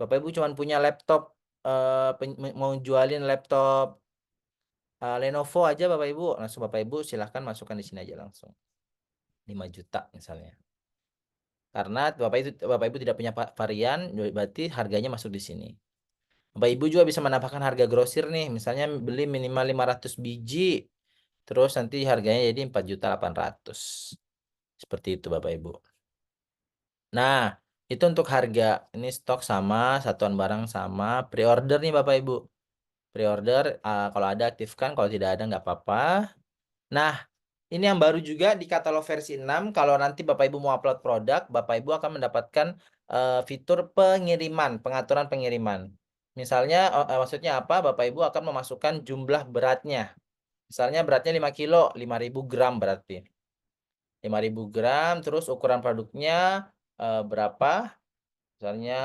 Bapak Ibu cuma punya laptop mau jualin laptop Lenovo aja Bapak Ibu, langsung Bapak Ibu silahkan masukkan di sini aja langsung 5 juta misalnya. Karena Bapak Ibu tidak punya varian, berarti harganya masuk di sini. Bapak Ibu juga bisa menambahkan harga grosir nih, misalnya beli minimal 500 biji, terus nanti harganya jadi 4.800.000. Seperti itu Bapak Ibu. Nah, itu untuk harga. Ini stok sama, satuan barang sama, pre-order nih Bapak Ibu. Pre-order kalau ada aktifkan, kalau tidak ada nggak apa-apa. Nah, Ini yang baru juga di katalog versi 6. Kalau nanti Bapak Ibu mau upload produk, Bapak Ibu akan mendapatkan fitur pengiriman, pengaturan pengiriman. Misalnya, maksudnya apa? Bapak Ibu akan memasukkan jumlah beratnya. Misalnya beratnya 5 kilo, 5.000 gram berarti. 5.000 gram, terus ukuran produknya berapa? Misalnya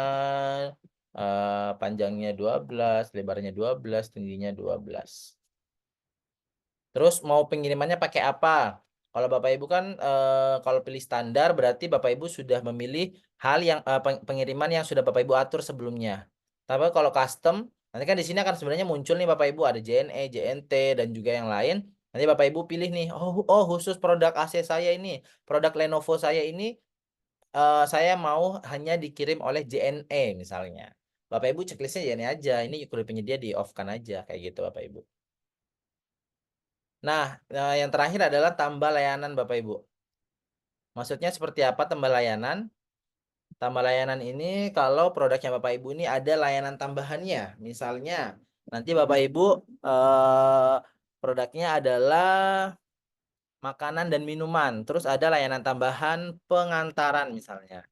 panjangnya 12, lebarnya 12, tingginya 12. Terus mau pengirimannya pakai apa? Kalau Bapak Ibu kan kalau pilih standar berarti Bapak Ibu sudah memilih hal yang pengiriman yang sudah Bapak Ibu atur sebelumnya. Tapi kalau custom, nanti kan di sini akan sebenarnya muncul nih Bapak Ibu ada JNE, JNT dan juga yang lain. Nanti Bapak Ibu pilih nih, oh khusus produk AC saya ini, produk Lenovo saya ini saya mau hanya dikirim oleh JNE misalnya. Bapak Ibu checklistnya JNE aja, ini kode penyedia di off kan aja kayak gitu Bapak Ibu. Nah, yang terakhir adalah tambah layanan Bapak Ibu. Maksudnya seperti apa tambah layanan? Tambah layanan ini kalau produknya Bapak Ibu ini ada layanan tambahannya. Misalnya, nanti Bapak Ibu produknya adalah makanan dan minuman. Terus ada layanan tambahan pengantaran misalnya.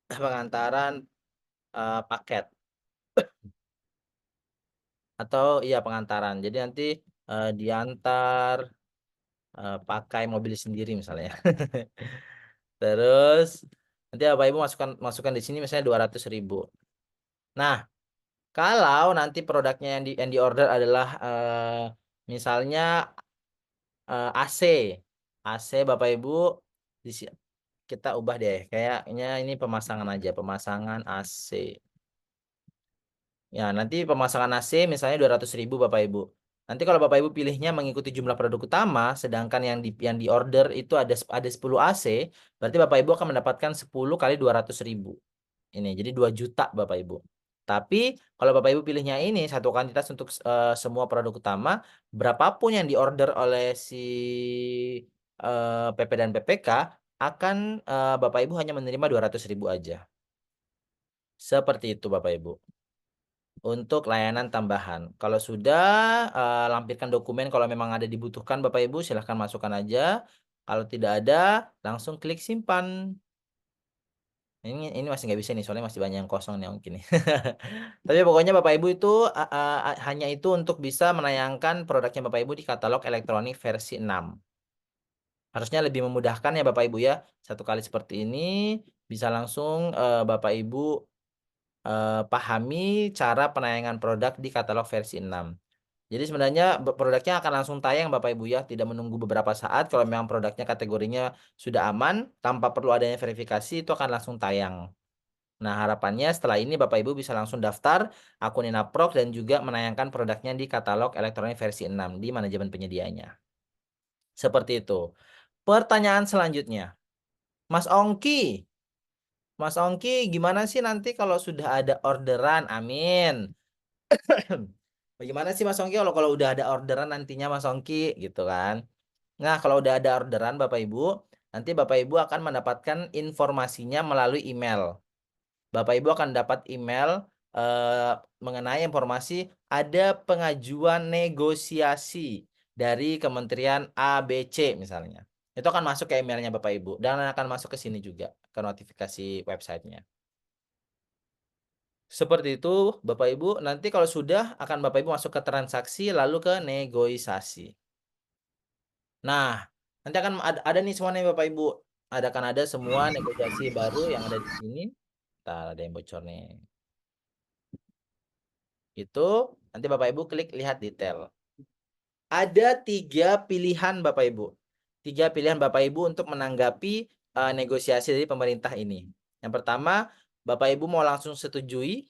Pengantaran paket. Atau iya pengantaran. Jadi nanti diantar pakai mobil sendiri misalnya. Terus nanti Bapak Ibu masukkan di sini misalnya 200.000. Nah, kalau nanti produknya yang di order adalah misalnya AC. AC Bapak Ibu di kita ubah deh kayaknya ini pemasangan aja, pemasangan AC. Ya, nanti pemasangan AC misalnya 200.000 Bapak Ibu. Nanti kalau Bapak Ibu pilihnya mengikuti jumlah produk utama, sedangkan yang di order itu ada 10 AC, berarti Bapak Ibu akan mendapatkan 10 kali 200.000. Ini jadi 2 juta Bapak Ibu. Tapi kalau Bapak Ibu pilihnya ini satu kuantitas untuk semua produk utama, berapapun yang diorder oleh si PP dan PPK akan Bapak Ibu hanya menerima 200.000 aja. Seperti itu Bapak Ibu. Untuk layanan tambahan. Kalau sudah lampirkan dokumen kalau memang ada dibutuhkan Bapak Ibu silahkan masukkan aja. Kalau tidak ada langsung klik simpan. Ini masih nggak bisa nih soalnya masih banyak yang kosong nih mungkin nih. Tapi pokoknya Bapak Ibu itu hanya itu untuk bisa menayangkan produknya Bapak Ibu di katalog elektronik versi 6. Harusnya lebih memudahkan ya Bapak Ibu ya. Satu kali seperti ini bisa langsung Bapak Ibu pahami cara penayangan produk di katalog versi 6. Jadi sebenarnya produknya akan langsung tayang Bapak Ibu ya, tidak menunggu beberapa saat. Kalau memang produknya kategorinya sudah aman, tanpa perlu adanya verifikasi, itu akan langsung tayang. Nah, harapannya setelah ini Bapak Ibu bisa langsung daftar akun Inaprox dan juga menayangkan produknya di katalog elektronik versi 6 di manajemen penyediaannya. Seperti itu. Pertanyaan selanjutnya. Mas Ongki, Mas Ongki, gimana sih nanti kalau sudah ada orderan? Amin. Bagaimana sih Mas Ongki kalau udah ada orderan nantinya Mas Ongki gitu kan? Nah, kalau udah ada orderan Bapak Ibu, nanti Bapak Ibu akan mendapatkan informasinya melalui email. Bapak Ibu akan dapat email mengenai informasi ada pengajuan negosiasi dari Kementerian ABC misalnya. Itu akan masuk ke emailnya Bapak Ibu dan akan masuk ke sini juga ke notifikasi websitenya. Seperti itu Bapak Ibu. Nanti kalau sudah akan Bapak Ibu masuk ke transaksi lalu ke negosiasi. Nah, nanti akan ada nih semuanya Bapak Ibu. Ada semua negosiasi baru yang ada di sini. Ntar ada yang bocor nih. Itu nanti Bapak Ibu klik lihat detail. Ada 3 pilihan Bapak Ibu. 3 pilihan Bapak Ibu untuk menanggapi negosiasi dari pemerintah ini. Yang pertama, Bapak Ibu mau langsung setujui,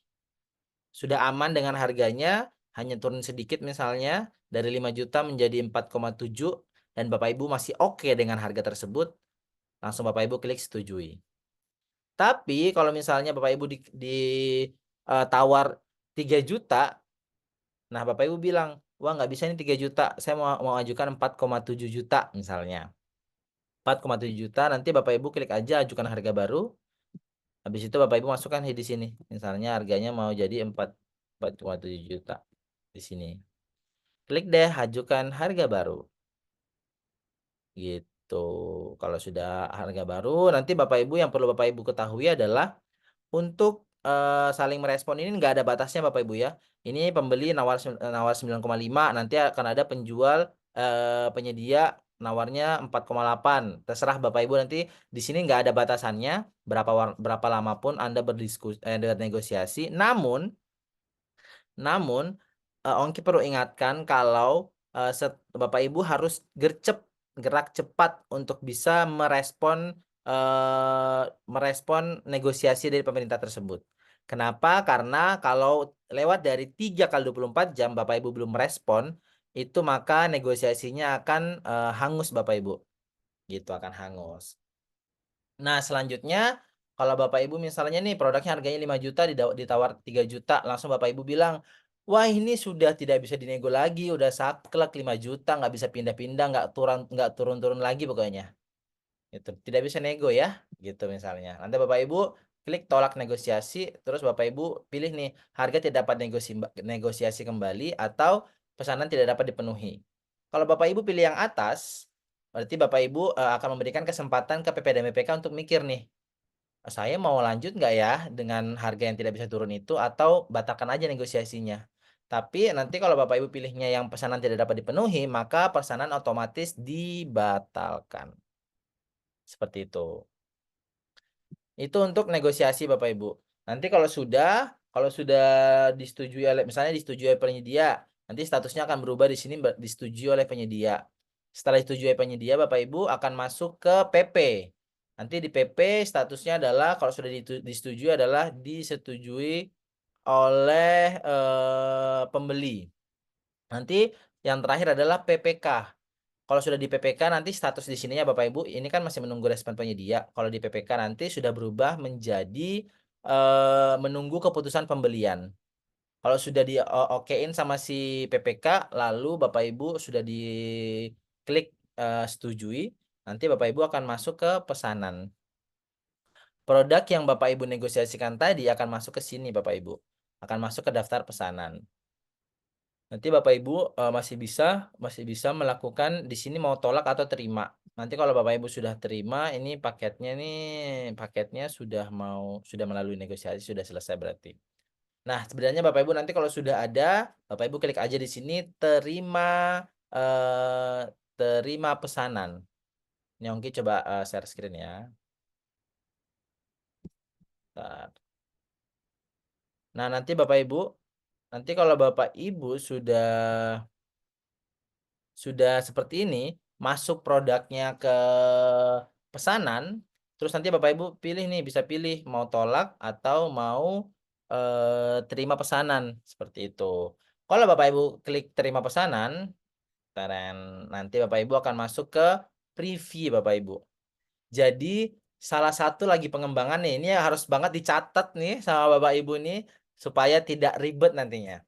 sudah aman dengan harganya, hanya turun sedikit misalnya, dari 5 juta menjadi 4,7, dan Bapak Ibu masih oke dengan harga tersebut, langsung Bapak Ibu klik setujui. Tapi kalau misalnya Bapak Ibu tawar 3 juta, nah Bapak Ibu bilang, wah nggak bisa ini 3 juta, saya mau ajukan 4,7 juta misalnya. 4,7 juta, nanti Bapak Ibu klik aja ajukan harga baru. Habis itu Bapak Ibu masukkan di sini. Misalnya harganya mau jadi 4,7 juta di sini. Klik deh ajukan harga baru. Gitu. Kalau sudah harga baru, nanti Bapak Ibu yang perlu Bapak Ibu ketahui adalah untuk saling merespon ini nggak ada batasnya Bapak Ibu ya. Ini pembeli nawar 9,5, nanti akan ada penjual penyedia nawarnya 4,8. Terserah Bapak Ibu, nanti di sini nggak ada batasannya berapa lama pun Anda berdiskusi bernegosiasi. Namun Ongki perlu ingatkan kalau Bapak Ibu harus gerak cepat untuk bisa merespon negosiasi dari pemerintah tersebut. Kenapa? Karena kalau lewat dari 3 kali 24 jam Bapak Ibu belum merespon, itu maka negosiasinya akan hangus Bapak Ibu. Gitu, akan hangus. Nah, selanjutnya kalau Bapak Ibu misalnya nih produknya harganya 5 juta ditawar 3 juta, langsung Bapak Ibu bilang, "Wah, ini sudah tidak bisa dinego lagi, udah saklek 5 juta, nggak bisa pindah-pindah, nggak turun-turun lagi pokoknya." Gitu. Tidak bisa nego ya, gitu misalnya. Nanti Bapak Ibu klik tolak negosiasi, terus Bapak Ibu pilih nih, harga tidak dapat negosiasi kembali atau pesanan tidak dapat dipenuhi. Kalau Bapak Ibu pilih yang atas, berarti Bapak Ibu akan memberikan kesempatan ke PP dan BPK untuk mikir nih, saya mau lanjut nggak ya dengan harga yang tidak bisa turun itu atau batalkan aja negosiasinya. Tapi nanti kalau Bapak Ibu pilihnya yang pesanan tidak dapat dipenuhi, maka pesanan otomatis dibatalkan. Seperti itu. Itu untuk negosiasi Bapak Ibu. Nanti kalau sudah disetujui oleh misalnya disetujui oleh penyedia, nanti statusnya akan berubah di sini disetujui oleh penyedia. Setelah disetujui oleh penyedia, Bapak Ibu akan masuk ke PP. Nanti di PP statusnya adalah kalau sudah disetujui adalah disetujui oleh pembeli. Nanti yang terakhir adalah PPK. Kalau sudah di PPK nanti status di sininya Bapak Ibu ini kan masih menunggu respon penyedia. Kalau di PPK nanti sudah berubah menjadi menunggu keputusan pembelian. Kalau sudah di okein sama si PPK, lalu Bapak Ibu sudah diklik setujui, nanti Bapak Ibu akan masuk ke pesanan. Produk yang Bapak Ibu negosiasikan tadi akan masuk ke sini Bapak Ibu. Akan masuk ke daftar pesanan. Nanti Bapak Ibu masih bisa melakukan di sini mau tolak atau terima. Nanti kalau Bapak Ibu sudah terima, ini paketnya sudah melalui negosiasi sudah selesai berarti. Nah, sebenarnya Bapak Ibu nanti kalau sudah ada, Bapak Ibu klik aja di sini eh, terima pesanan. Ini Ongki coba share screen ya. Bentar. Nah, nanti kalau Bapak Ibu sudah seperti ini, masuk produknya ke pesanan, terus nanti Bapak Ibu pilih nih, bisa pilih mau tolak atau mau terima pesanan, seperti itu. Kalau Bapak Ibu klik terima pesanan, nanti Bapak Ibu akan masuk ke preview Bapak Ibu. Jadi salah satu lagi pengembangan nih, ini yang harus banget dicatat nih sama Bapak Ibu nih, supaya tidak ribet nantinya.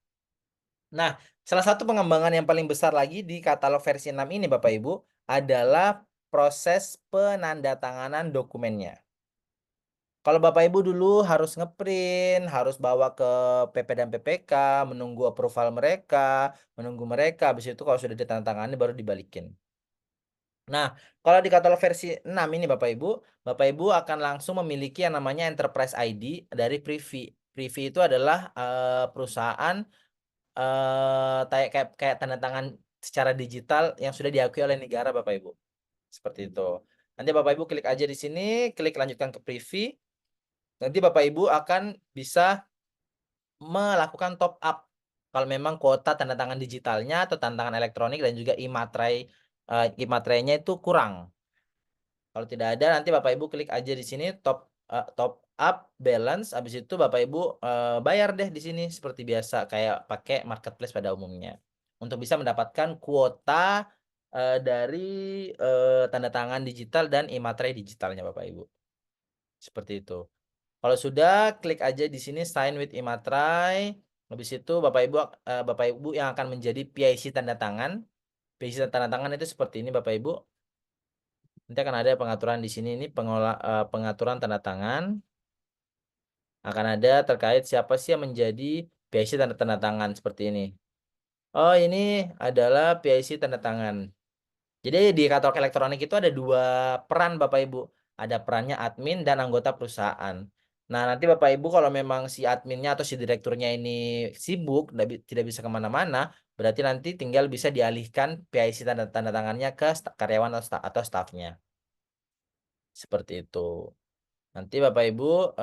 Nah, salah satu pengembangan yang paling besar lagi di katalog versi 6 ini Bapak Ibu adalah proses penandatanganan dokumennya. Kalau Bapak Ibu dulu harus ngeprint, harus bawa ke PP dan PPK, menunggu approval menunggu mereka, habis itu kalau sudah ditandatangani baru dibalikin. Nah, kalau di katalog versi 6 ini Bapak Ibu akan langsung memiliki yang namanya Enterprise ID dari Privy. Privy itu adalah perusahaan kayak tanda tangan secara digital yang sudah diakui oleh negara Bapak Ibu. Seperti itu. Nanti Bapak Ibu klik aja di sini, klik lanjutkan ke preview. Nanti Bapak Ibu akan bisa melakukan top up kalau memang kuota tanda tangan digitalnya atau tanda tangan elektronik dan juga imaterainya itu kurang. Kalau tidak ada nanti Bapak Ibu klik aja di sini top up balance, habis itu Bapak Ibu bayar deh di sini seperti biasa kayak pakai marketplace pada umumnya untuk bisa mendapatkan kuota dari tanda tangan digital dan imaterai digitalnya Bapak Ibu. Seperti itu. Kalau sudah klik aja di sini sign with imaterai. Habis itu Bapak Ibu yang akan menjadi PIC tanda tangan. PIC tanda tangan itu seperti ini Bapak Ibu. Nanti akan ada pengaturan di sini, ini pengaturan tanda tangan. Akan ada terkait siapa sih yang menjadi PIC tanda tangan seperti ini. Oh, ini adalah PIC tanda tangan. Jadi di katalog elektronik itu ada 2 peran Bapak Ibu. Ada perannya admin dan anggota perusahaan. Nah, nanti Bapak Ibu kalau memang si adminnya atau si direkturnya ini sibuk, tidak bisa kemana-mana, berarti nanti tinggal bisa dialihkan PIC tanda tangannya ke karyawan atau stafnya. Seperti itu. Nanti Bapak Ibu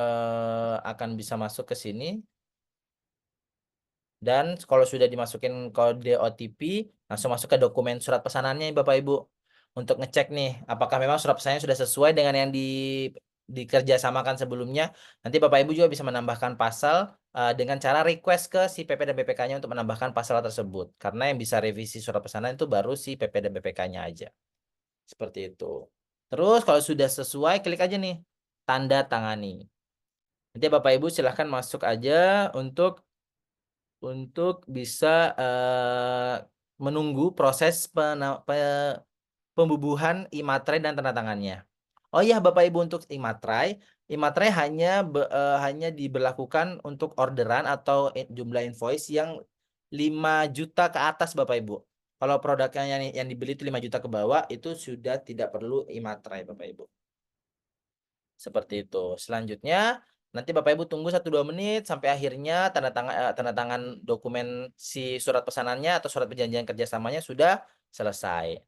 akan bisa masuk ke sini. Dan kalau sudah dimasukin kode OTP, langsung masuk ke dokumen surat pesanannya Bapak Ibu. Untuk ngecek nih, apakah memang surat pesanannya sudah sesuai dengan yang dikerjasamakan sebelumnya. Nanti Bapak Ibu juga bisa menambahkan pasal dengan cara request ke si PP dan BPK-nya untuk menambahkan pasal tersebut. Karena yang bisa revisi surat pesanan itu baru si PP dan BPK-nya aja. Seperti itu. Terus kalau sudah sesuai, klik aja nih, tanda tangani. Nanti Bapak Ibu silahkan masuk aja untuk bisa menunggu proses pembubuhan imaterai dan tanda tangannya. Oh iya Bapak Ibu, untuk imaterai hanya diberlakukan untuk orderan atau jumlah invoice yang 5 juta ke atas Bapak Ibu. Kalau produknya yang dibeli itu 5 juta ke bawah, itu sudah tidak perlu imaterai Bapak Ibu. Seperti itu. Selanjutnya nanti Bapak Ibu tunggu 1-2 menit sampai akhirnya tanda tangan dokumen si surat pesanannya atau surat perjanjian kerjasamanya sudah selesai.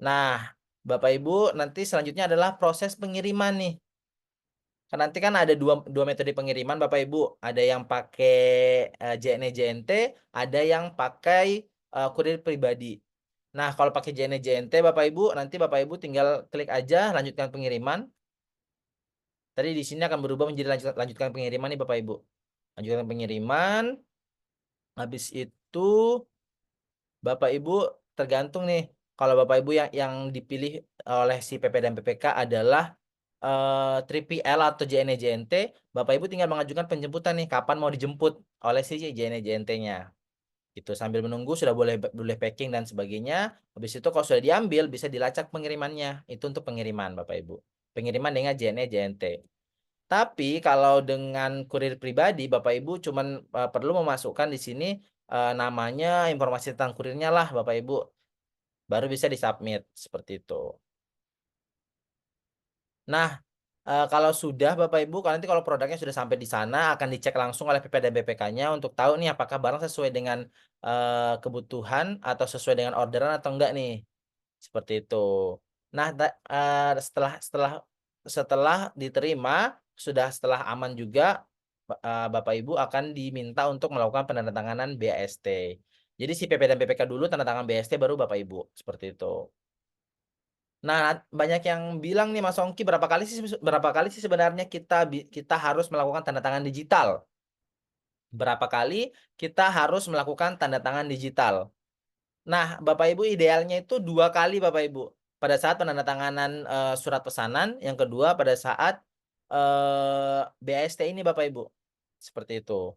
Nah, Bapak Ibu nanti selanjutnya adalah proses pengiriman nih. Nanti kan ada dua metode pengiriman Bapak Ibu. Ada yang pakai JNE JNT, ada yang pakai kurir pribadi. Nah, kalau pakai JNE JNT Bapak Ibu, nanti Bapak Ibu tinggal klik aja lanjutkan pengiriman. Tadi di sini akan berubah menjadi lanjutkan pengiriman nih Bapak Ibu. Lanjutkan pengiriman. Habis itu Bapak Ibu tergantung nih. Kalau Bapak Ibu yang dipilih oleh si PP dan PPK adalah 3PL atau JNE JNT, Bapak Ibu tinggal mengajukan penjemputan nih kapan mau dijemput oleh si JNE JNT-nya. Gitu, sambil menunggu sudah boleh packing dan sebagainya. Habis itu kalau sudah diambil bisa dilacak pengirimannya. Itu untuk pengiriman Bapak Ibu. Pengiriman dengan JNE JNT. Tapi kalau dengan kurir pribadi, Bapak Ibu cuman perlu memasukkan di sini namanya, informasi tentang kurirnya lah, Bapak Ibu. Baru bisa disubmit seperti itu. Nah, kalau sudah Bapak Ibu, nanti kalau produknya sudah sampai di sana akan dicek langsung oleh PP dan BPK-nya untuk tahu nih apakah barang sesuai dengan kebutuhan atau sesuai dengan orderan atau enggak nih. Seperti itu. Nah, setelah setelah setelah diterima, setelah aman juga, Bapak Ibu akan diminta untuk melakukan penandatanganan BAST. Jadi si PP dan BPK dulu tanda tangan BAST baru Bapak Ibu, seperti itu. Nah, banyak yang bilang nih Mas Ongki, berapa kali sih sebenarnya kita harus melakukan tanda tangan digital? Berapa kali kita harus melakukan tanda tangan digital? Nah, Bapak Ibu idealnya itu 2 kali Bapak Ibu. Pada saat penandatanganan surat pesanan, yang kedua pada saat BAST ini Bapak Ibu. Seperti itu.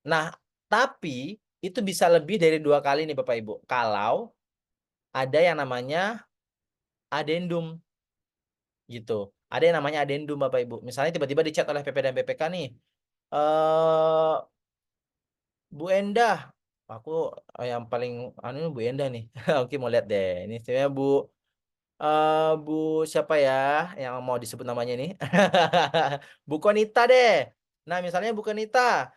Nah, tapi itu bisa lebih dari 2 kali nih Bapak Ibu. Kalau ada yang namanya adendum gitu. Ada yang namanya adendum Bapak Ibu. Misalnya tiba-tiba di chat oleh PP dan BPK nih. Eh Bu Endah, aku yang paling Bu Endah nih. Oke, mau lihat deh. Ini sebenarnya Bu siapa ya yang mau disebut namanya nih? Bu Konita deh. Nah, misalnya Bu Konita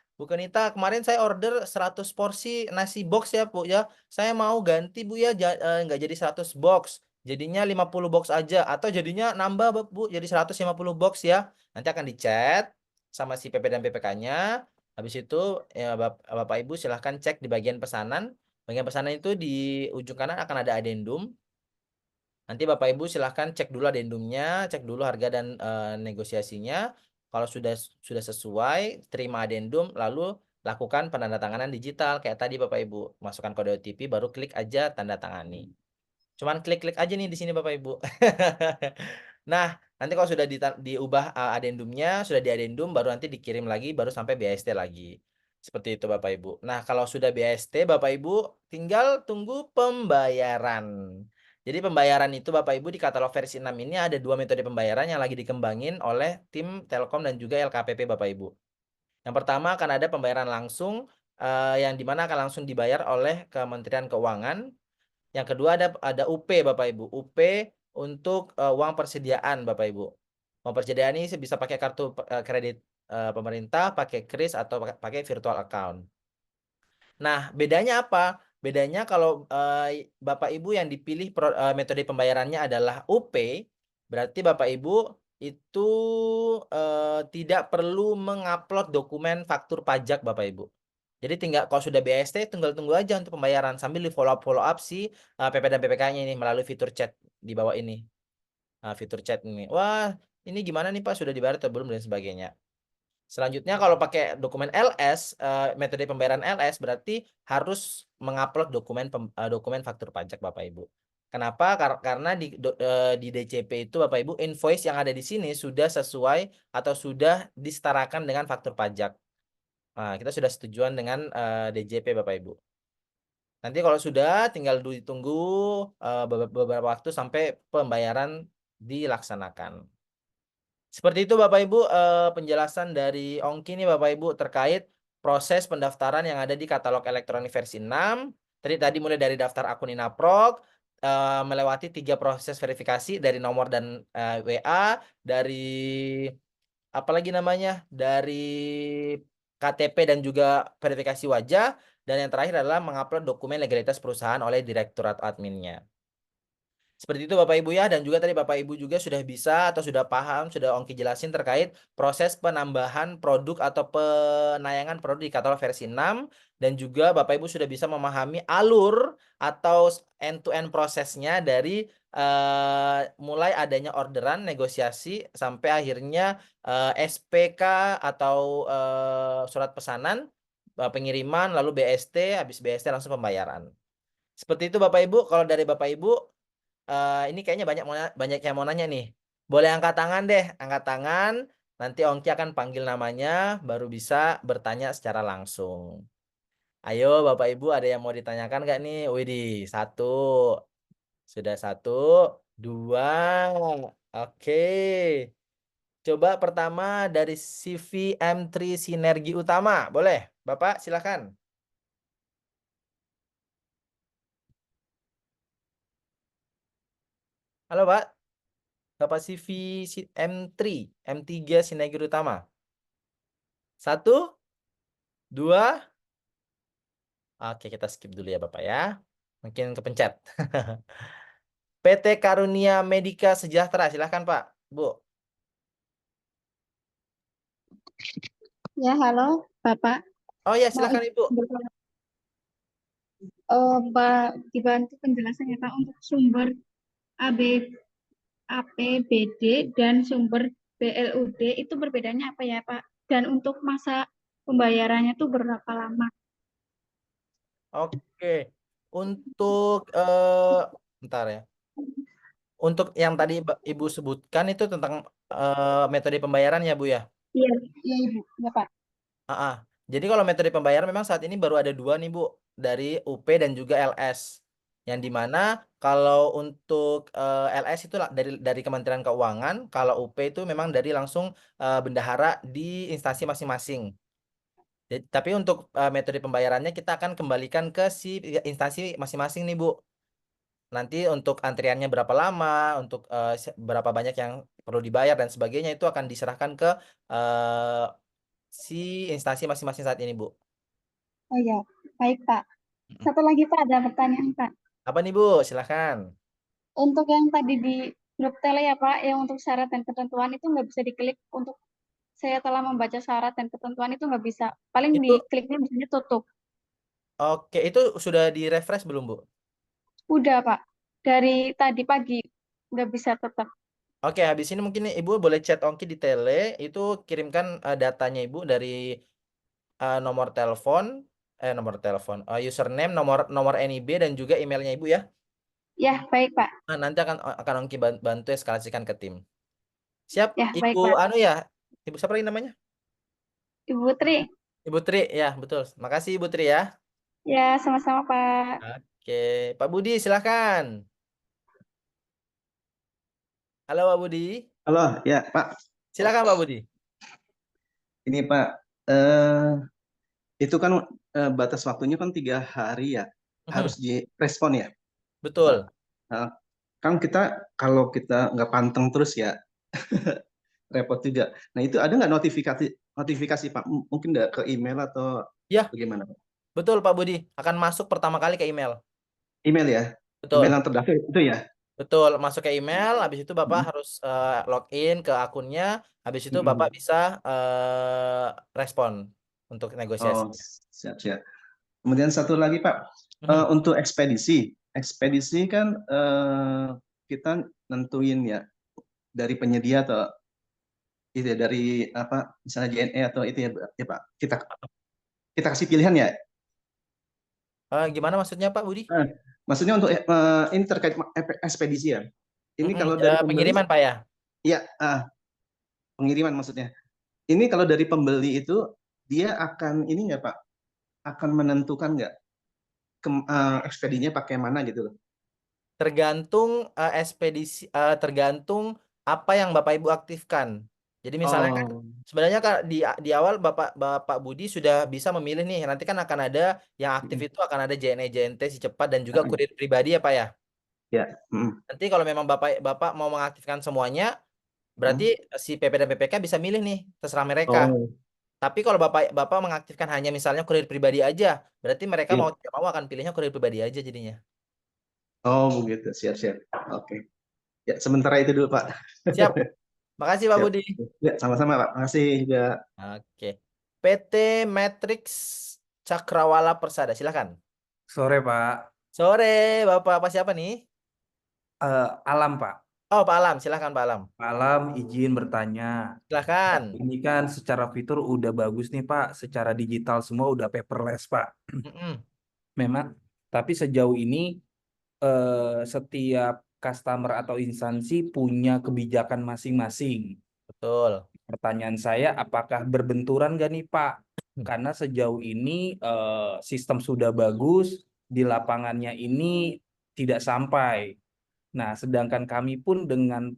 kemarin saya order 100 porsi nasi box ya, Bu ya. Saya mau ganti Bu ya, nggak jadi 100 box. Jadinya 50 box aja atau jadinya nambah Bu jadi 150 box ya. Nanti akan dicat sama si PP dan BPK-nya. Habis itu ya, Bapak Ibu silahkan cek di bagian pesanan. Bagian pesanan itu di ujung kanan akan ada adendum. Nanti Bapak Ibu silahkan cek dulu adendumnya, cek dulu harga dan negosiasinya. Kalau sudah sesuai, terima adendum, lalu lakukan penandatanganan digital kayak tadi Bapak Ibu. Masukkan kode OTP, baru klik aja tanda tangani. Cuman klik-klik aja nih di sini Bapak Ibu. Nah, nanti kalau sudah diubah adendumnya, sudah diadendum, baru nanti dikirim lagi, baru sampai BAST lagi. Seperti itu Bapak Ibu. Nah, kalau sudah BAST, Bapak Ibu tinggal tunggu pembayaran. Jadi pembayaran itu Bapak Ibu di katalog versi 6 ini ada 2 metode pembayaran yang lagi dikembangin oleh tim Telkom dan juga LKPP Bapak Ibu. Yang pertama akan ada pembayaran langsung yang dimana akan langsung dibayar oleh Kementerian Keuangan. Yang kedua ada UP Bapak Ibu. UP untuk uang persediaan Bapak Ibu. Uang persediaan ini bisa pakai kartu kredit pemerintah, pakai kris atau pakai virtual account. Nah, bedanya apa? Bedanya kalau Bapak Ibu yang dipilih metode pembayarannya adalah UP, berarti Bapak Ibu itu tidak perlu mengupload dokumen faktur pajak Bapak Ibu. Jadi tinggal kalau sudah BST tinggal tunggu aja untuk pembayaran sambil di follow up si PP dan PPK-nya ini melalui fitur chat di bawah ini. Nah, fitur chat ini. Wah, ini gimana nih Pak, sudah dibayar atau belum dan sebagainya. Selanjutnya kalau pakai dokumen LS, metode pembayaran LS berarti harus mengupload dokumen faktur pajak Bapak Ibu. Kenapa? Karena di DCP itu Bapak Ibu invoice yang ada di sini sudah sesuai atau sudah disetarakan dengan faktur pajak. Nah, kita sudah setujuan dengan DJP Bapak Ibu. Nanti kalau sudah tinggal ditunggu beberapa waktu sampai pembayaran dilaksanakan. Seperti itu Bapak Ibu penjelasan dari Ongki nih Bapak Ibu terkait proses pendaftaran yang ada di katalog elektronik versi 6. Tadi mulai dari daftar akun Inaprok, melewati 3 proses verifikasi dari nomor dan WA, dari apalagi namanya, dari KTP dan juga verifikasi wajah, dan yang terakhir adalah mengupload dokumen legalitas perusahaan oleh direktorat adminnya. Seperti itu Bapak Ibu ya, dan juga tadi Bapak Ibu juga sudah bisa atau sudah paham, sudah Ongki jelasin terkait proses penambahan produk atau penayangan produk di katalog versi 6, dan juga Bapak Ibu sudah bisa memahami alur atau end-to-end prosesnya dari mulai adanya orderan, negosiasi, sampai akhirnya SPK atau surat pesanan, pengiriman, lalu BST, habis BST langsung pembayaran. Seperti itu Bapak Ibu. Kalau dari Bapak Ibu, ini kayaknya banyak yang mau nanya nih. Boleh angkat tangan deh, angkat tangan. Nanti Ongki akan panggil namanya, baru bisa bertanya secara langsung. Ayo Bapak Ibu, ada yang mau ditanyakan nggak nih? Widih, satu. Sudah satu, dua. Oke. Coba pertama dari CVM3 Sinergi Utama. Boleh, Bapak silakan. Halo Pak. Bapak CV M3, M3 Sinergi Utama. Satu, dua. Oke, kita skip dulu ya Bapak ya. Mungkin kepencet. PT Karunia Medika Sejahtera, silahkan Pak, Bu. Ya, halo Bapak. Oh ya, Mau silahkan Ibu. Pak dibantu penjelasannya Pak untuk sumber AB, APBD dan sumber BLUD itu berbedanya apa ya Pak? Dan untuk masa pembayarannya itu berapa lama? Oke. Untuk bentar ya. Untuk yang tadi Ibu sebutkan itu tentang metode pembayaran ya Bu ya. Iya, iya Ibu, ya Pak. Jadi kalau metode pembayaran memang saat ini baru ada dua nih Bu, dari UP dan juga LS. Yang dimana kalau untuk LS itu dari Kementerian Keuangan, kalau UP itu memang dari langsung bendahara di instansi masing-masing. Tapi untuk metode pembayarannya kita akan kembalikan ke si instansi masing-masing nih Bu. Nanti untuk antriannya berapa lama, untuk berapa banyak yang perlu dibayar dan sebagainya itu akan diserahkan ke eh, si instansi masing-masing saat ini Bu. Oh ya, baik Pak. Satu lagi Pak, ada pertanyaan Pak. Apa nih Bu? Silahkan. Untuk yang tadi di grup tele ya Pak, yang untuk syarat dan ketentuan itu nggak bisa diklik untuk saya telah membaca syarat dan ketentuan itu nggak bisa. Paling Itu dikliknya misalnya tutup. oke, itu sudah di refresh belum Bu? Udah, Pak. Dari tadi pagi nggak bisa tetap. Oke, habis ini mungkin Ibu boleh chat Ongki di tele, itu kirimkan datanya Ibu dari nomor telepon, username, nomor nomor NIB dan juga emailnya Ibu ya. Ya, baik, Pak. Nah, nanti akan Ongki bantu eskalasikan ke tim. Siap, Ya, Ibu baik, Pak. anu ya. Ibu siapa lagi namanya? Ibu Tri. Ibu Tri, ya betul. Makasih Ibu Tri ya. Ya, sama-sama, Pak. Oke, Pak Budi silahkan. Halo Pak Budi. Halo, ya Pak. Silakan Pak Budi. Ini Pak, eh, itu kan batas waktunya kan 3 hari ya, Mhm. harus direspon ya. Betul. Nah, kan kita kalau kita nggak panteng terus ya repot juga. Nah itu ada nggak notifikasi notifikasi Pak? Mungkin nggak ke email atau Ya, bagaimana Pak? betul Pak Budi. Akan masuk pertama kali ke email. Email ya? Email Betul. yang terdaftar itu ya? Betul, masuk ke email, habis itu Bapak Mm, harus login ke akunnya, habis itu Bapak mm. bisa respon untuk negosiasi. Oh, siap-siap. Kemudian satu lagi Pak, Mhm. untuk ekspedisi. Ekspedisi kan kita nentuin ya dari penyedia atau itu ya dari apa misalnya JNE atau itu ya, ya Pak. Kita kasih pilihan ya. Gimana maksudnya Pak Budi? Eh, Maksudnya untuk ini terkait ekspedisi ya. Ini Mhm, kalau dari pembeli, pengiriman Pak ya? ya pengiriman maksudnya. Ini kalau dari pembeli itu dia akan ini nggak Pak? Akan menentukan nggak ekspedinya pakai mana gitu loh. Tergantung ekspedisi, tergantung apa yang Bapak Ibu aktifkan. Jadi misalnya kan Oh, sebenarnya di awal Bapak Budi sudah bisa memilih nih. Nanti kan akan ada yang aktif mm, itu akan ada JNE, JNT, si cepat dan juga mm, kurir pribadi ya Pak ya. ya, mm, Nanti kalau memang Bapak mau mengaktifkan semuanya, mm. berarti si PP dan PPK bisa milih nih, terserah mereka. Oh, Tapi kalau Bapak mengaktifkan hanya misalnya kurir pribadi aja, berarti mereka iya. mau tidak mau akan pilihnya kurir pribadi aja jadinya. Oh begitu, siap-siap. Oke. Ya, sementara itu dulu Pak. Siap. Makasih Pak Siap. Budi. Ya, sama-sama Pak. Makasih juga. Oke. PT Matrix Cakrawala Persada, silakan. Sore Pak. Sore, Bapak apa siapa nih? Alam Pak. Oh, Pak Alam, silakan Pak Alam. Pak Alam izin bertanya. Silakan. Ini kan secara fitur udah bagus nih Pak. Secara digital semua udah paperless Pak. Mm-mm, Memang. Tapi sejauh ini setiap customer atau instansi punya kebijakan masing-masing. betul. Pertanyaan saya, apakah berbenturan gak nih Pak? Karena sejauh ini sistem sudah bagus, di lapangannya ini tidak sampai. Nah, sedangkan kami pun dengan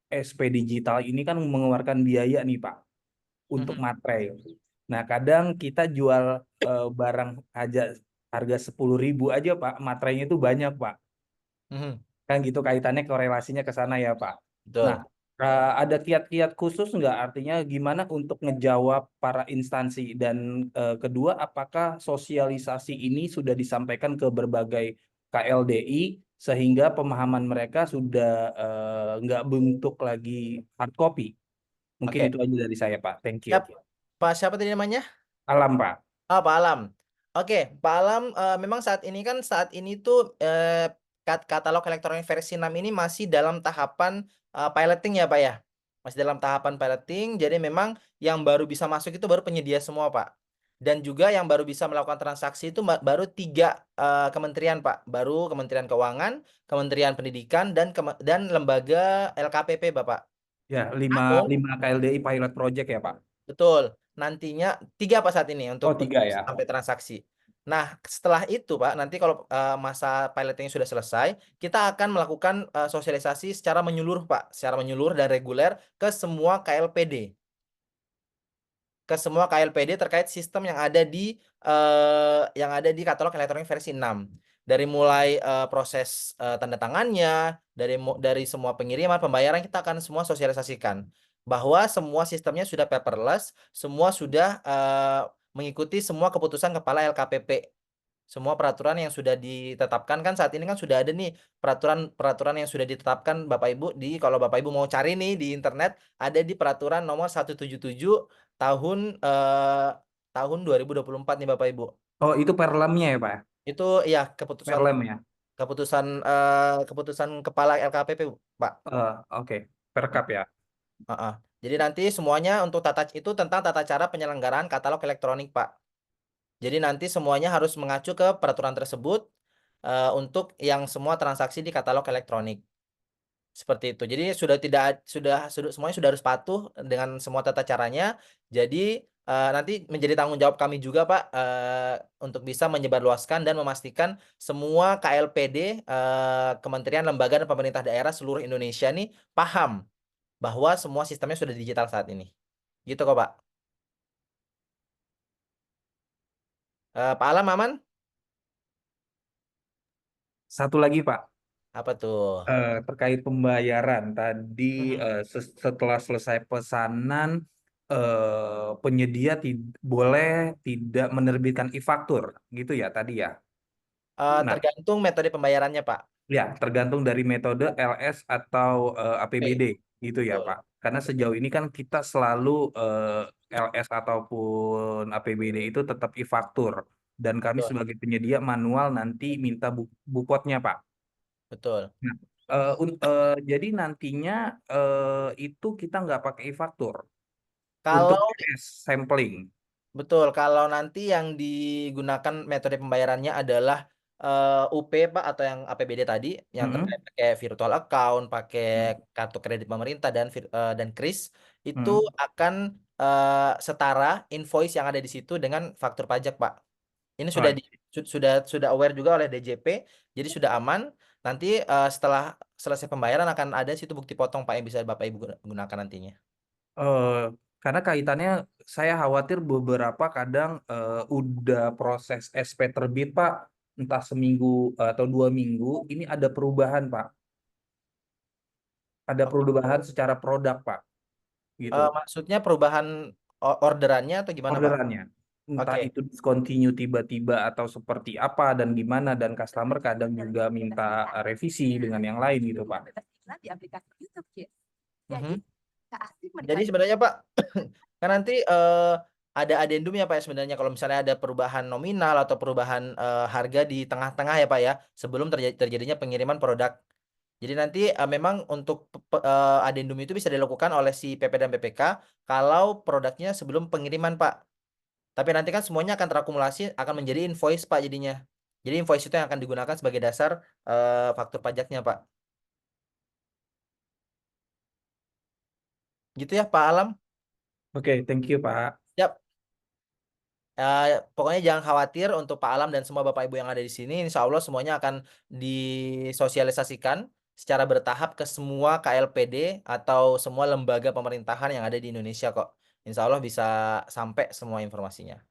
SP digital ini kan mengeluarkan biaya nih Pak untuk Mhm, materai. Nah, kadang kita jual barang aja harga 10.000 aja Pak, materainya itu banyak Pak. mhm, Kan gitu kaitannya korelasinya ke sana ya Pak. Nah, betul. ada kiat-kiat khusus nggak? Artinya gimana untuk ngejawab para instansi? Dan kedua, apakah sosialisasi ini sudah disampaikan ke berbagai KLDI sehingga pemahaman mereka sudah nggak bentuk lagi hard copy? Mungkin Oke. itu aja dari saya Pak. Thank you. Siap. Pak siapa tadi namanya? Alam Pak. Oh, Pak Alam. Oke, Pak Alam, memang saat ini tuh katalog elektronik versi 6 ini masih dalam tahapan piloting ya, Pak ya. Masih dalam tahapan piloting, jadi memang yang baru bisa masuk itu baru penyedia semua, Pak. Dan juga yang baru bisa melakukan transaksi itu baru 3 kementerian, Pak. Baru Kementerian Keuangan, Kementerian Pendidikan, dan lembaga LKPP, Bapak. Ya, lima, Namun, 5 KLDI pilot project ya Pak. betul. Nantinya 3 apa saat ini Oh, untuk 3 ya. sampai transaksi. Nah, setelah itu Pak, nanti kalau masa piloting sudah selesai, kita akan melakukan sosialisasi secara menyeluruh Pak, secara menyeluruh dan reguler ke semua KLPD. Ke semua KLPD terkait sistem yang ada di katalog elektronik versi 6. Dari mulai proses tanda tangannya, dari semua pengiriman, pembayaran kita akan semua sosialisasikan bahwa semua sistemnya sudah paperless, semua sudah mengikuti semua keputusan kepala LKPP. Semua peraturan yang sudah ditetapkan kan saat ini kan sudah ada nih peraturan-peraturan yang sudah ditetapkan Bapak Ibu kalau Bapak Ibu mau cari nih di internet ada di peraturan nomor 177 tahun eh, tahun 2024 nih Bapak Ibu. Oh, itu perlemnya ya Pak? Itu ya keputusan Perlem ya? keputusan keputusan kepala LKPP, Pak. Oke. Perkap ya? Heeh. Jadi nanti semuanya untuk itu tentang tata cara penyelenggaraan katalog elektronik, Pak. Jadi nanti semuanya harus mengacu ke peraturan tersebut untuk yang semua transaksi di katalog elektronik. Seperti itu. Jadi sudah semuanya sudah harus patuh dengan semua tata caranya. Jadi nanti menjadi tanggung jawab kami juga Pak untuk bisa menyebarluaskan dan memastikan semua KLPD, kementerian, lembaga dan pemerintah daerah seluruh Indonesia nih paham bahwa semua sistemnya sudah digital saat ini. Gitu kok Pak. Pak Alam aman? Satu lagi Pak, Apa tuh? terkait pembayaran tadi Mhm. setelah selesai pesanan penyedia boleh tidak menerbitkan e-faktur gitu ya tadi ya. Nah, Tergantung metode pembayarannya, Pak. ya tergantung dari metode LS atau Oke, APBD gitu ya betul. Pak. Karena sejauh ini kan kita selalu LS ataupun APBD itu tetap e-faktur dan kami Betul. sebagai penyedia manual nanti minta bupotnya Pak. Betul. Nah, jadi nantinya itu kita nggak pakai e-faktur untuk Kalau LS sampling. Betul, kalau nanti yang digunakan metode pembayarannya adalah UP Pak atau yang APBD tadi yang Mm-mm, terkait pakai virtual account, pakai kartu kredit pemerintah dan KRIS itu mm. akan setara invoice yang ada di situ dengan faktur pajak, Pak. Ini Oh, sudah aware juga oleh DJP, jadi sudah aman. Nanti setelah selesai pembayaran akan ada situ bukti potong Pak yang bisa Bapak Ibu gunakan nantinya. eh, karena kaitannya saya khawatir beberapa kadang udah proses SP terbit Pak, entah seminggu atau 2 minggu, ini ada perubahan Pak, ada perubahan secara produk Pak, gitu. Maksudnya perubahan orderannya atau gimana, Pak? Orderannya, entah Oke. itu discontinue tiba-tiba atau seperti apa dan gimana, dan customer kadang juga minta revisi dengan yang lain gitu Pak. Mhm. Jadi sebenarnya Pak, kan nanti ada adendum ya Pak ya sebenarnya kalau misalnya ada perubahan nominal atau perubahan harga di tengah-tengah ya Pak ya sebelum terjadinya pengiriman produk. Jadi nanti memang untuk adendum itu bisa dilakukan oleh si PP dan PPK kalau produknya sebelum pengiriman Pak. Tapi nanti kan semuanya akan terakumulasi akan menjadi invoice Pak jadinya. Jadi invoice itu yang akan digunakan sebagai dasar faktur pajaknya Pak. Gitu ya Pak Alam. Oke, thank you Pak. Yap. Pokoknya jangan khawatir untuk Pak Alam dan semua Bapak Ibu yang ada di sini. Insya Allah semuanya akan disosialisasikan secara bertahap ke semua KLPD atau semua lembaga pemerintahan yang ada di Indonesia kok. Insya Allah bisa sampai semua informasinya.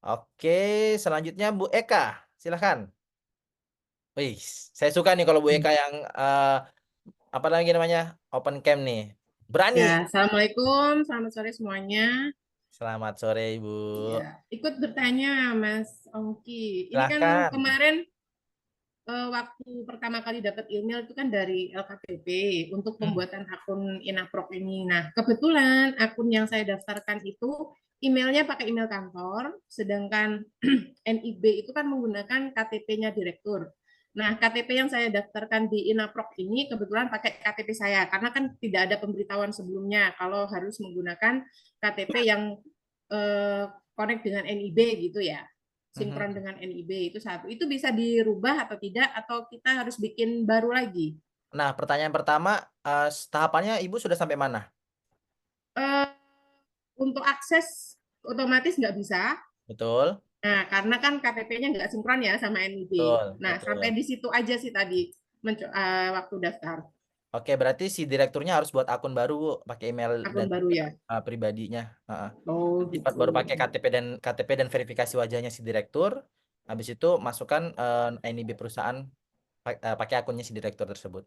Oke, selanjutnya Bu Eka, silahkan. Wih, saya suka nih kalau Bu Eka yang apa lagi namanya open cam nih. Berani. Ya, Assalamualaikum, selamat sore semuanya. Selamat sore Ibu. Ya, ikut bertanya Mas Ongki. Ini kan Silahkan. kemarin waktu pertama kali dapat email itu kan dari LKPP untuk pembuatan akun Inaprok ini. Nah, kebetulan akun yang saya daftarkan itu emailnya pakai email kantor, sedangkan NIB itu kan menggunakan KTP-nya direktur. Nah, KTP yang saya daftarkan di Inaprok ini kebetulan pakai KTP saya, karena kan tidak ada pemberitahuan sebelumnya kalau harus menggunakan KTP yang connect dengan NIB gitu ya. Sinkron dengan NIB itu satu. Itu bisa dirubah atau tidak, atau kita harus bikin baru lagi? Nah, pertanyaan pertama, tahapannya Ibu sudah sampai mana? Untuk akses otomatis nggak bisa. Betul, Nah, karena kan KTP-nya nggak sinkron ya sama NIB. betul, Nah, betul. sampai di situ aja sih tadi waktu daftar. Oke, berarti si direkturnya harus buat akun baru, Bu, pakai email dan Akun baru ya. pribadinya. Oh, Nanti gitu. baru pakai KTP dan verifikasi wajahnya si direktur. Habis itu masukkan NIB perusahaan pakai akunnya si direktur tersebut.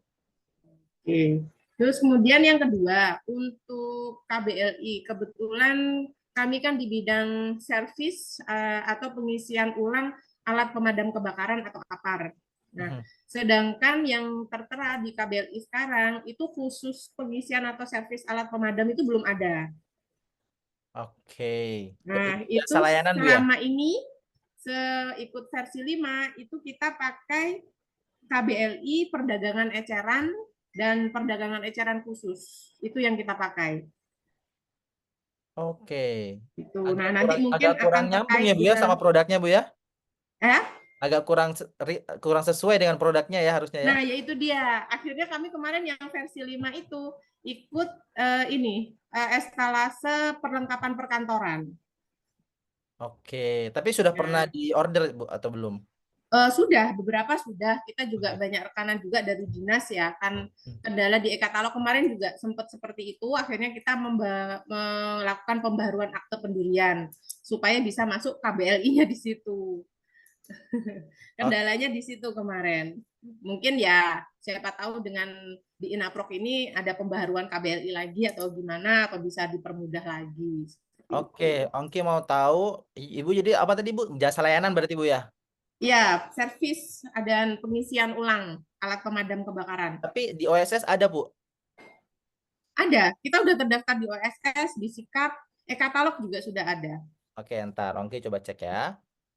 Oke. Terus kemudian yang kedua, untuk KBLI, kebetulan kami kan di bidang servis atau pengisian ulang alat pemadam kebakaran atau APAR. Nah, sedangkan yang tertera di KBLI sekarang itu khusus pengisian atau servis alat pemadam itu belum ada. Oke. Nah, Itu itu jasa layanan, Bu ya? selama ini ikut versi 5 itu kita pakai KBLI perdagangan eceran dan perdagangan eceran khusus. Itu yang kita pakai. Oke. Itu. Nah, nanti mungkin Agak kurang akan nyambung terkait ya, Bu ya, sama dengan produknya, Bu ya? eh Agak kurang sesuai dengan produknya ya harusnya ya. Nah, yaitu dia. Akhirnya kami kemarin yang versi 5 itu ikut estalase perlengkapan perkantoran. Oke, tapi sudah pernah Nah, di order Bu atau belum? sudah, beberapa sudah. Kita juga Sudah. banyak rekanan juga dari dinas ya. Kan kendala di e-katalog kemarin juga sempat seperti itu. Akhirnya kita melakukan pembaruan akte pendirian supaya bisa masuk KBLI-nya di situ. Kendalanya di situ kemarin. Mungkin ya siapa tahu dengan di Inaprok ini ada pembaharuan KBLI lagi atau gimana atau bisa dipermudah lagi. Seperti Oke, itu. Ongki mau tahu, Ibu jadi apa tadi Bu? Jasa layanan berarti Bu ya? Ya, servis dan pengisian ulang alat pemadam kebakaran. Tapi di OSS ada Bu? Ada, kita udah terdaftar di OSS, di Sikap, katalog juga sudah ada. Oke, ntar Ongki coba cek ya.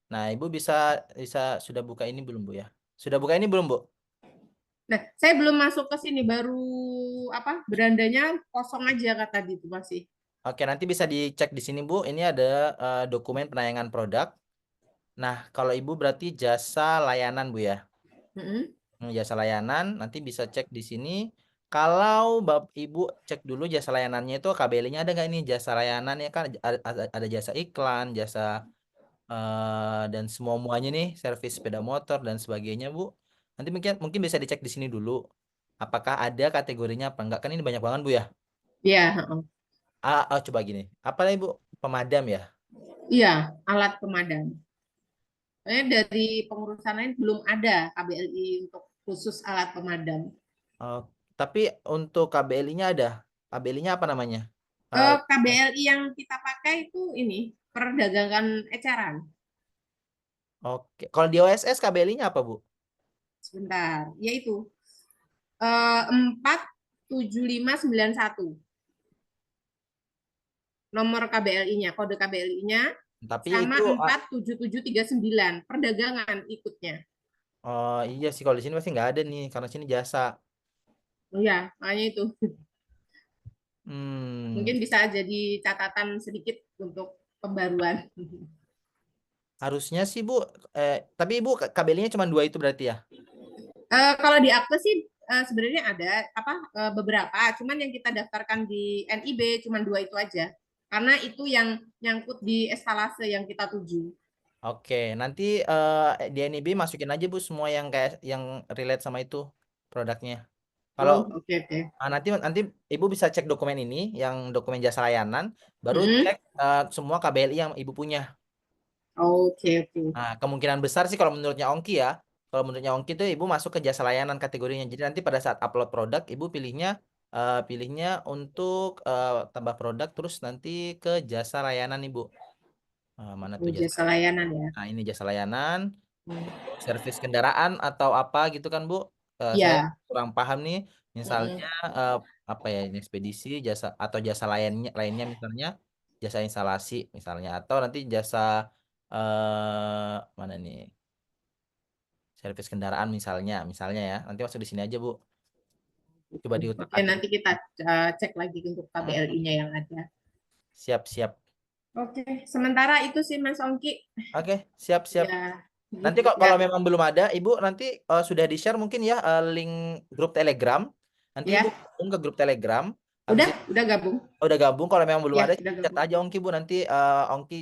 Nah, Ibu bisa sudah buka ini belum Bu ya? Sudah buka ini belum Bu? Nah, saya belum masuk ke sini, baru berandanya kosong aja kata tadi itu masih. Oke, nanti bisa dicek di sini Bu. Ini ada dokumen penayangan produk. Nah, kalau Ibu berarti jasa layanan Bu ya? Mm-mm. Jasa layanan nanti bisa cek di sini. Kalau Ibu cek dulu jasa layanannya itu KBL-nya ada nggak ini jasa layanan ya kan ada jasa iklan, jasa dan semuanya nih servis sepeda motor dan sebagainya Bu. Nanti mungkin bisa dicek di sini dulu. Apakah ada kategorinya apa enggak kan ini banyak banget Bu ya? Iya, Coba gini. Apa nih Bu? Pemadam ya? iya, alat pemadam. Dari pengurusan lain belum ada KBLI untuk khusus alat pemadam. Tapi untuk KBLI-nya ada. KBLI-nya apa namanya? Eh, KBLI yang kita pakai itu ini perdagangan eceran. Oke. Kalau di OSS KBLI-nya apa Bu? Sebentar, yaitu 47591. Nomor KBLI-nya, kode KBLI-nya Tapi sama itu 47739. Perdagangan ikutnya. oh iya sih kalau di sini pasti nggak ada nih karena sini jasa. Oh ya, makanya itu. Hmm, Mungkin bisa jadi catatan sedikit untuk pembaruan. harusnya sih Bu. Tapi Ibu KBLI-nya cuma 2 itu berarti ya? Kalau di akte sih sebenarnya ada beberapa, cuman yang kita daftarkan di NIB cuma 2 itu aja. Karena itu yang nyangkut di estalase yang kita tuju. Oke, nanti di NIB masukin aja Bu semua yang kayak yang relate sama itu produknya. Oh, Kalau oke oke. nanti Ibu bisa cek dokumen ini yang dokumen jasa layanan, baru Mm-mm. cek semua KBLI yang Ibu punya. Oke oke. Nah, kemungkinan besar sih kalau menurutnya Ongki ya. Kalau menurutnya Ongki itu Ibu masuk ke jasa layanan kategorinya. Jadi nanti pada saat upload produk Ibu pilihnya untuk tambah produk terus nanti ke jasa layanan Ibu. Mana tuh jasa Jasa layanan? layanan ya. Nah, ini jasa layanan, Hmm. servis kendaraan atau apa gitu kan Bu. Saya Ya. kurang paham nih. Mm-mm. Misalnya apa ya ini ekspedisi jasa atau jasa lainnya misalnya jasa instalasi misalnya atau nanti jasa mana nih? Servis kendaraan misalnya ya. Nanti masuk di sini aja, Bu. Coba Oke, diutak-atik. nanti kita cek lagi untuk KBLI-nya yang ada. Siap. Oke, sementara itu sih Mas Ongki. Oke, siap. Ya, Nanti gitu kalau ya. memang belum ada, Ibu nanti sudah di-share mungkin ya link grup Telegram. Nanti Ibu Ya, gabung ke grup Telegram. Habis itu udah gabung. udah gabung kalau memang belum Ya, ada udah chat gabung. aja Ongki Bu nanti Ongki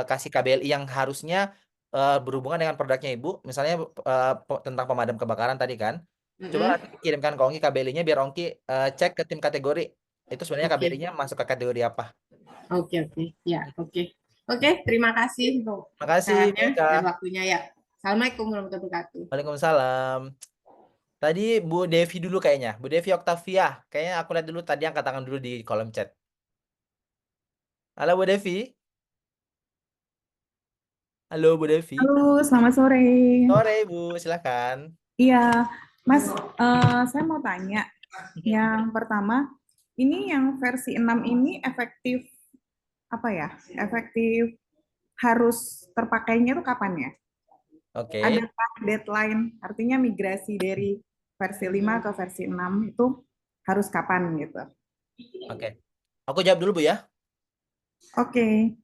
kasih KBLI yang harusnya berhubungan dengan produknya Ibu. Misalnya tentang pemadam kebakaran tadi kan. Coba Mm-mm. nanti kirimkan ke Ongki KBLI-nya biar Ongki cek ke tim kategori. Itu sebenarnya Oke. KBLI-nya masuk ke kategori apa. Oke. Ya, oke. Oke, terima kasih untuk Makasih, sarannya Mika. dan waktunya ya. Assalamualaikum warahmatullahi wabarakatuh. Waalaikumsalam. Tadi Bu Devi dulu kayaknya. Bu Devi Oktavia. Kayaknya aku lihat dulu tadi angkat tangan dulu di kolom chat. Halo Bu Devi. Halo Bu Devi. Halo, selamat sore. Sore Bu, silakan. Iya, Mas, saya mau tanya. Yang pertama, ini yang versi 6 ini efektif apa ya? Efektif harus terpakainya itu kapan ya? Oke. Adakah deadline? Artinya migrasi dari versi 5 ke versi 6 itu harus kapan gitu? Oke. Aku jawab dulu Bu ya. Oke.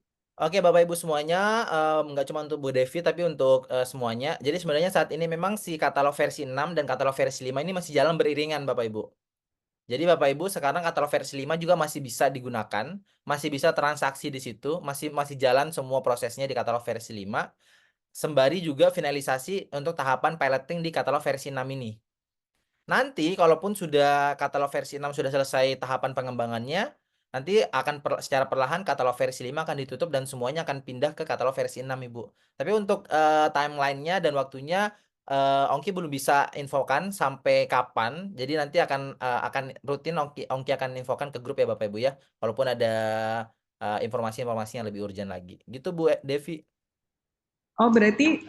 Oke, Bapak Ibu semuanya, nggak cuma untuk Bu Devi, tapi untuk semuanya. Jadi sebenarnya saat ini memang si katalog versi 6 dan katalog versi 5 ini masih jalan beriringan, Bapak Ibu. Jadi Bapak Ibu sekarang katalog versi 5 juga masih bisa digunakan, masih bisa transaksi di situ, masih jalan semua prosesnya di katalog versi 5. Sembari juga finalisasi untuk tahapan piloting di katalog versi 6 ini. Nanti kalaupun sudah katalog versi 6 sudah selesai tahapan pengembangannya, nanti akan secara perlahan katalog versi 5 akan ditutup dan semuanya akan pindah ke katalog versi 6 Ibu. Tapi untuk timelinenya dan waktunya Ongki belum bisa infokan sampai kapan. Jadi nanti akan rutin Ongki akan infokan ke grup ya Bapak Ibu ya. Walaupun ada informasi-informasi yang lebih urgent lagi. Gitu Bu Devi. Oh, berarti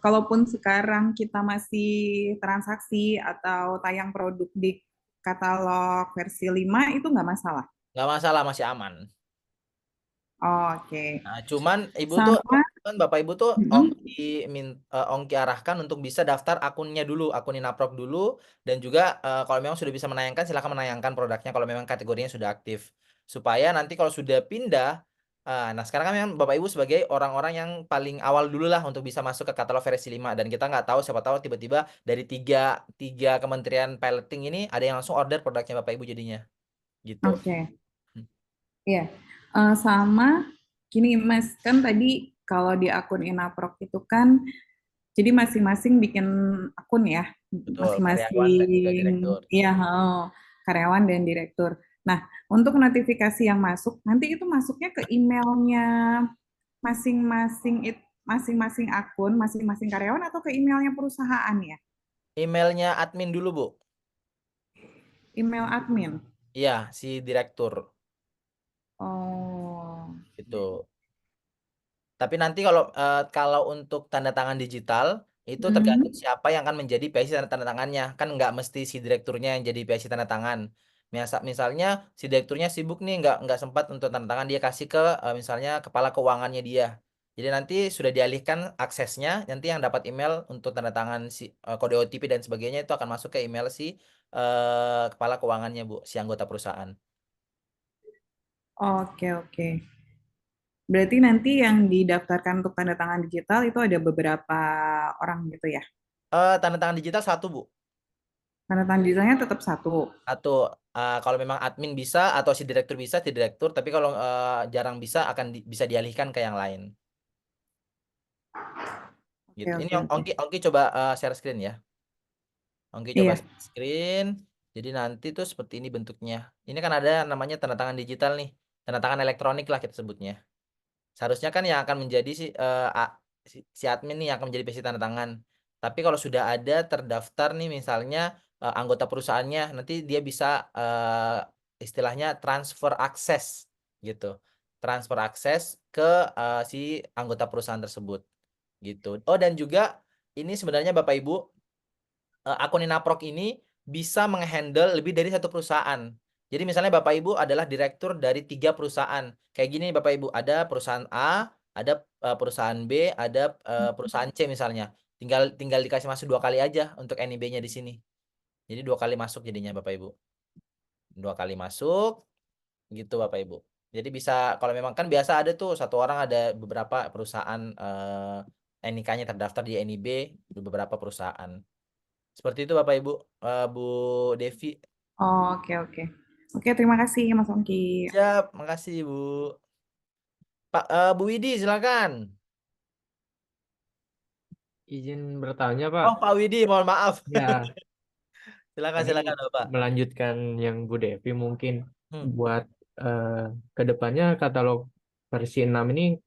kalaupun sekarang kita masih transaksi atau tayang produk di katalog versi 5 itu nggak masalah? Nggak masalah, masih aman. Oh, oke. Nah, cuman Sama, Bapak Ibu tuh mm-mm. Ongki arahkan untuk bisa daftar akunnya dulu, akun Inaprok dulu, dan juga kalau memang sudah bisa menayangkan silakan menayangkan produknya kalau memang kategorinya sudah aktif. Supaya nanti kalau sudah pindah, nah sekarang kan memang Bapak Ibu sebagai orang-orang yang paling awal dulu lah untuk bisa masuk ke katalog versi 5 dan kita nggak tahu siapa tahu tiba-tiba dari tiga kementerian piloting ini ada yang langsung order produknya Bapak Ibu jadinya. Gitu. Oke. Iya. Sama gini Mas, kan tadi kalau di akun Inaprok itu kan jadi masing-masing bikin akun ya, Betul, karyawan dan juga masing-masing, direktur. iya, karyawan dan direktur. Nah, untuk notifikasi yang masuk, nanti itu masuknya ke emailnya masing-masing akun, masing-masing karyawan atau ke emailnya perusahaan ya? Emailnya admin dulu, Bu. Email admin. Iya, si direktur Oh, itu. Tapi nanti kalau untuk tanda tangan digital itu tergantung hmm. siapa yang akan menjadi PIC tanda tangannya. Kan nggak mesti si direkturnya yang jadi PIC tanda tangan. Misalnya si direkturnya sibuk nih nggak sempat untuk tanda tangan, dia kasih ke misalnya kepala keuangannya dia. Jadi nanti sudah dialihkan aksesnya, nanti yang dapat email untuk tanda tangan si kode OTP dan sebagainya itu akan masuk ke email si kepala keuangannya Bu, si anggota perusahaan. Oke, oke. Berarti nanti yang didaftarkan untuk tanda tangan digital itu ada beberapa orang gitu ya? Tanda tangan digital satu Bu. Tanda tangan digitalnya tetap satu. Atau kalau memang admin bisa atau si direktur bisa, si direktur. Tapi kalau jarang bisa akan bisa dialihkan ke yang lain. Oke, Gitu. Ini oke, oke. Ongki coba share screen ya. Ongki coba Iya. share screen. Jadi nanti tuh seperti ini bentuknya. Ini kan ada namanya tanda tangan digital nih. Tanda tangan elektronik lah kita sebutnya. Seharusnya kan yang akan menjadi si admin nih yang akan menjadi PC tanda tangan. Tapi kalau sudah ada terdaftar nih misalnya anggota perusahaannya, nanti dia bisa istilahnya transfer akses gitu. Transfer akses ke si anggota perusahaan tersebut gitu. Oh dan juga ini sebenarnya Bapak Ibu akun Inaprok ini bisa menghandle lebih dari satu perusahaan. Jadi misalnya Bapak Ibu adalah direktur dari 3 perusahaan. Kayak gini Bapak Ibu, ada perusahaan A, ada perusahaan B, ada perusahaan C misalnya. Tinggal dikasih masuk 2 kali aja untuk NIB-nya di sini. Jadi 2 kali masuk jadinya Bapak Ibu. 2 kali masuk gitu Bapak Ibu. Jadi bisa kalau memang kan biasa ada tuh satu orang ada beberapa perusahaan NIK-nya terdaftar di NIB di beberapa perusahaan. Seperti itu Bapak Ibu, Bu Devi. Oke, oke. Oke, terima kasih Mas Ongki. Siap, makasih Bu. Pak Bu Widi silakan. Izin bertanya, Pak. Oh Pak Widi, mohon maaf. Ya, Silakan ini silakan Bapak. melanjutkan yang Bu Devi mungkin Hmm. buat ke depannya katalog versi 6 ini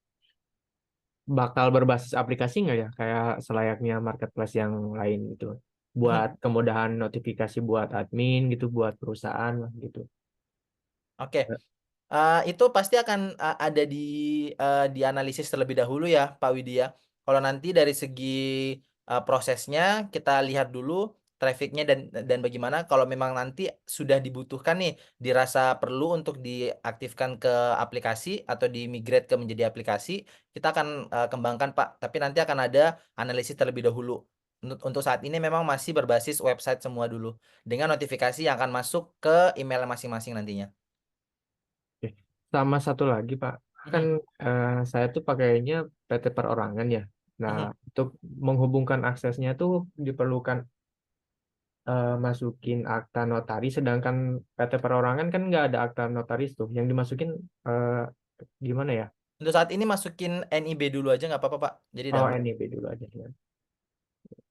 bakal berbasis aplikasi nggak ya? Kayak selayaknya marketplace yang lain gitu. Buat Hmm. kemudahan notifikasi buat admin gitu, buat perusahaan lah gitu. Oke. Itu pasti akan ada dianalisis terlebih dahulu ya Pak Widya. Kalau nanti dari segi prosesnya kita lihat dulu trafficnya dan bagaimana. Kalau memang nanti sudah dibutuhkan nih, dirasa perlu untuk diaktifkan ke aplikasi atau dimigrate ke menjadi aplikasi, kita akan kembangkan Pak. Tapi nanti akan ada analisis terlebih dahulu. Untuk saat ini memang masih berbasis website semua dulu dengan notifikasi yang akan masuk ke email masing-masing nantinya. Oke. Sama satu lagi, Pak. Kan Mhm. saya tuh pakainya PT Perorangan ya. Nah, Mhm. untuk menghubungkan aksesnya tuh diperlukan masukin akta notaris, sedangkan PT Perorangan kan nggak ada akta notaris tuh. Yang dimasukin eh, gimana ya? Untuk saat ini masukin NIB dulu aja nggak apa-apa Pak. Jadi Oh, damai. NIP dulu aja ya.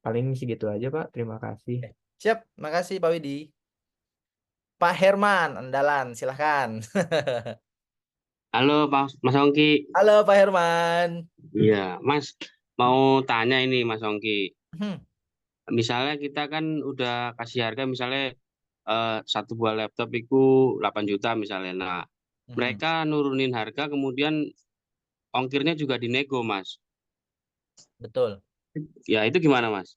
Paling segitu aja, Pak. Terima kasih. Siap, makasih Pak Widi. Pak Herman Andalan, silahkan. Halo Mas Ongki. Halo Pak Herman. Iya, Mas mau tanya ini Mas Ongki. Hmm, Misalnya kita kan udah kasih harga misalnya satu buah laptop itu 8 juta misalnya. Nah, hmm, mereka nurunin harga kemudian ongkirnya juga dinego, Mas. betul. Ya, itu gimana, Mas?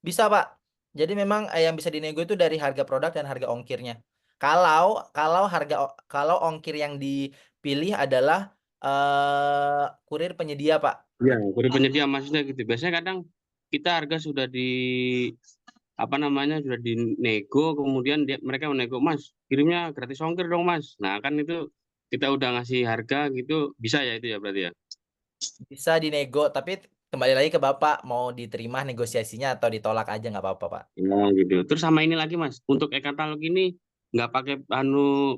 Bisa Pak. Jadi memang yang bisa dinego itu dari harga produk dan harga ongkirnya. Kalau ongkir yang dipilih adalah kurir penyedia Pak. Ya, dari penyedia maksudnya gitu. Biasanya kadang kita harga sudah di apa namanya sudah dinego, kemudian mereka menego, Mas, kirimnya gratis ongkir dong, Mas. Nah, kan itu kita udah ngasih harga gitu, bisa ya itu ya berarti ya. Bisa dinego, tapi kembali lagi ke Bapak mau diterima negosiasinya atau ditolak aja nggak apa-apa Pak. Oh gitu. Terus sama ini lagi Mas, untuk e-katalog ini nggak pakai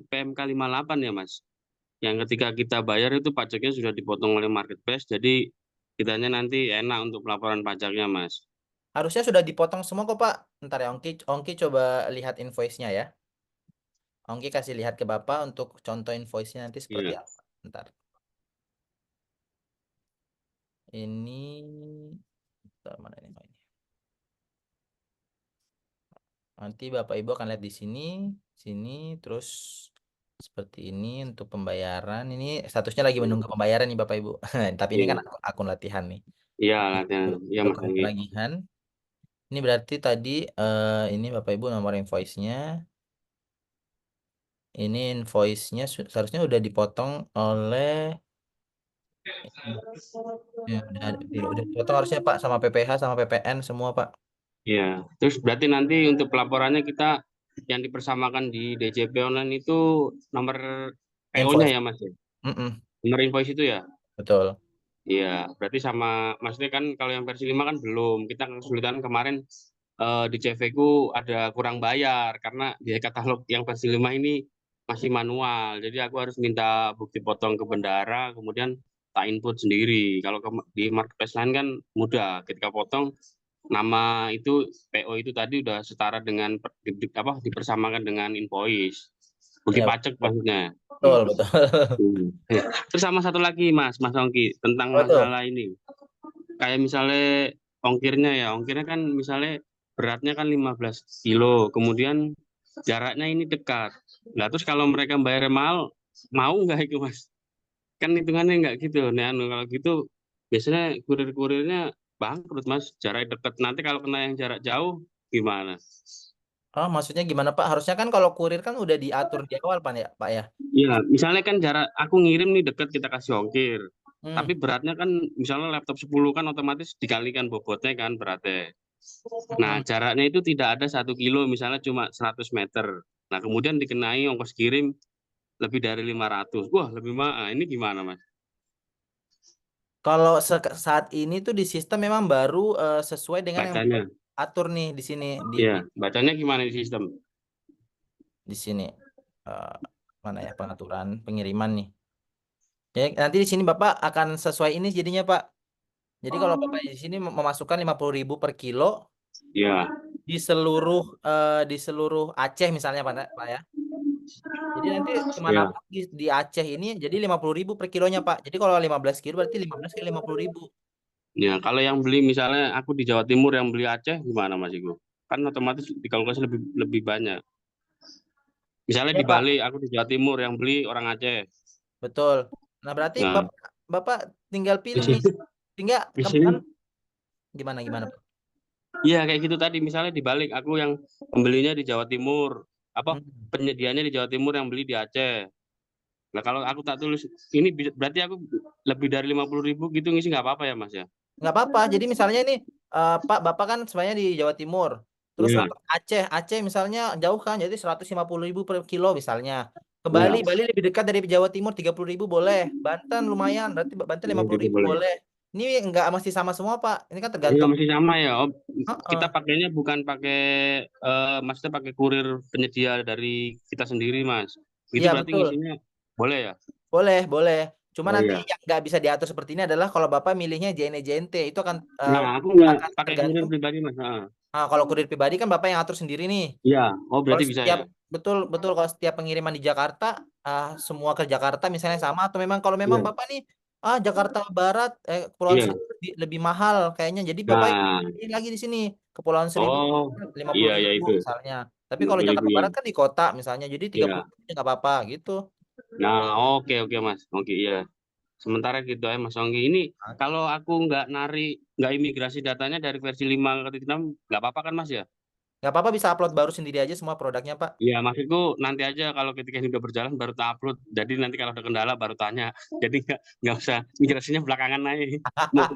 PMK 58 ya Mas. Yang ketika kita bayar itu pajaknya sudah dipotong oleh marketplace, jadi kitanya nanti enak untuk pelaporan pajaknya Mas. Harusnya sudah dipotong semua kok Pak. Ntar ya Ongki coba lihat invoice-nya ya. Ongki kasih lihat ke Bapak untuk contoh invoice-nya nanti seperti Iya. apa. Ntar. Ini Bentar, mana ini? Oh, ini. Nanti Bapak Ibu akan lihat di sini terus seperti ini untuk pembayaran. Ini statusnya lagi menunggu pembayaran nih Bapak Ibu. Tapi ini kan Iya. akun latihan nih. Iya, latihan. Iya Untuk Mas Anggi. penagihan. Ini berarti tadi ini Bapak Ibu nomor invoice-nya. Ini invoice-nya seharusnya udah dipotong oleh ya, udah dipotong harusnya Pak sama PPH sama PPN semua Pak. Iya. Terus berarti nanti untuk pelaporannya kita yang dipersamakan di DJP online itu nomor PO-nya Invoice. ya Mas ya? Mm-mm, Nomor invoice itu ya? betul. Iya, berarti sama maksudnya kan kalau yang versi 5 kan belum. Kita kesulitan kemarin di CV ku ada kurang bayar karena di katalog yang versi 5 ini masih manual. Jadi aku harus minta bukti potong ke bendara, kemudian tak input sendiri. Kalau di marketplace lain kan mudah. Ketika potong nama itu PO itu tadi udah setara dengan dipersamakan dengan invoice. Bukti Ya, pajak maksudnya. betul, betul. Terus sama satu lagi Mas Ongki tentang Apa tuh? masalah ini. Kayak misalnya ongkirnya kan misalnya beratnya kan 15 kilo, kemudian jaraknya ini dekat. Nah, terus kalau mereka bayar mahal, mau nggak itu Mas? Kan hitungannya nggak gitu. Nah, kalau gitu biasanya kurir-kurirnya bangkrut Mas, jarak dekat. Nanti kalau kena yang jarak jauh gimana? Oh, maksudnya gimana Pak? Harusnya kan kalau kurir kan udah diatur di awal Pak ya? Iya, misalnya kan jarak aku ngirim nih deket kita kasih ongkir. Hmm. Tapi beratnya kan misalnya laptop 10 kan otomatis dikalikan bobotnya kan beratnya. Nah, Hmm. jaraknya itu tidak ada 1 kilo, misalnya cuma 100 meter. Nah, kemudian dikenai ongkos kirim lebih dari 500. Wah, lebih mahal. Ini gimana, Mas? Kalau saat ini tuh di sistem memang baru sesuai dengan yang Bacanya. atur nih di sini Iya, bacanya gimana di sistem? di sini Eh, mana ya pengaturan pengiriman nih. Ya, nanti di sini Bapak akan sesuai ini jadinya Pak. Jadi kalau Bapak di sini memasukkan 50.000 per kilo Iya, di seluruh Aceh misalnya Pak ya. Jadi nanti iya. kemanapun di Aceh ini jadi 50.000 per kilonya Pak. Jadi kalau 15 kilo berarti 15 kali 50.000. Ya, kalau yang beli misalnya aku di Jawa Timur yang beli Aceh gimana, Mas Igo? Kan otomatis dikalkulasi lebih lebih banyak. Misalnya Ya di Pak, Bali aku di Jawa Timur yang beli orang Aceh. betul. Nah berarti Nah, Bapak tinggal di pilih nih. sini, Tinggal di sini kan gimana Pak? iya kayak gitu tadi misalnya dibalik aku yang pembelinya di Jawa Timur, apa Hmm. penyediaannya di Jawa Timur yang beli di Aceh. Nah kalau aku tak tulis ini berarti aku lebih dari 50.000 gitu ngisi nggak apa-apa ya Mas ya? Nggak apa-apa. Jadi misalnya ini Pak Bapak kan sebenarnya di Jawa Timur. Terus Iya, untuk Aceh misalnya jauh kan, jadi 150.000 per kilo misalnya. Ke iya, Bali lebih dekat dari Jawa Timur 30.000 boleh. Banten lumayan, berarti Banten oh, gitu 50.000 boleh. boleh. Ini nggak mesti sama semua Pak. Ini kan Iya tergantung. masih sama ya. Oh, kita Heeh. pakainya bukan pakai maksudnya pakai kurir penyedia dari kita sendiri Mas. Itu Iya berarti betul. ngisinya boleh ya? Boleh, boleh. Cuma Oh nanti iya. yang nggak bisa diatur seperti ini adalah kalau Bapak milihnya JNE JNT itu Nah, aku nggak akan pakai kurir tergantung. pribadi, Mas. Nah, kalau kurir pribadi kan Bapak yang atur sendiri nih. Iya. Oh, Kalau berarti bisa ya? setiap betul kalau setiap pengiriman di Jakarta, semua ke Jakarta misalnya sama, atau memang kalau memang Iya. Bapak nih Jakarta Barat, Kepulauan Iya. Seribu lebih mahal kayaknya, jadi Bapak Nah, ini lagi di sini Kepulauan Seribu oh, 50 iya ya ribu itu. misalnya. Tapi kalau 50.000 Jakarta ya. Barat kan di kota misalnya, jadi 30 Iya. ribu nggak apa-apa gitu. Nah, oke Mas. Oke, iya. Sementara gitu ya Mas Ongki. Ini kalau aku nggak imigrasi datanya dari versi 5 ke 6, nggak apa-apa kan Mas ya? Nggak apa-apa, bisa upload baru sendiri aja semua produknya, Pak. Iya, maksudku nanti aja kalau ketika ini udah berjalan baru tak upload. Jadi nanti kalau ada kendala baru tanya. Jadi nggak usah migrasinya belakangan naik.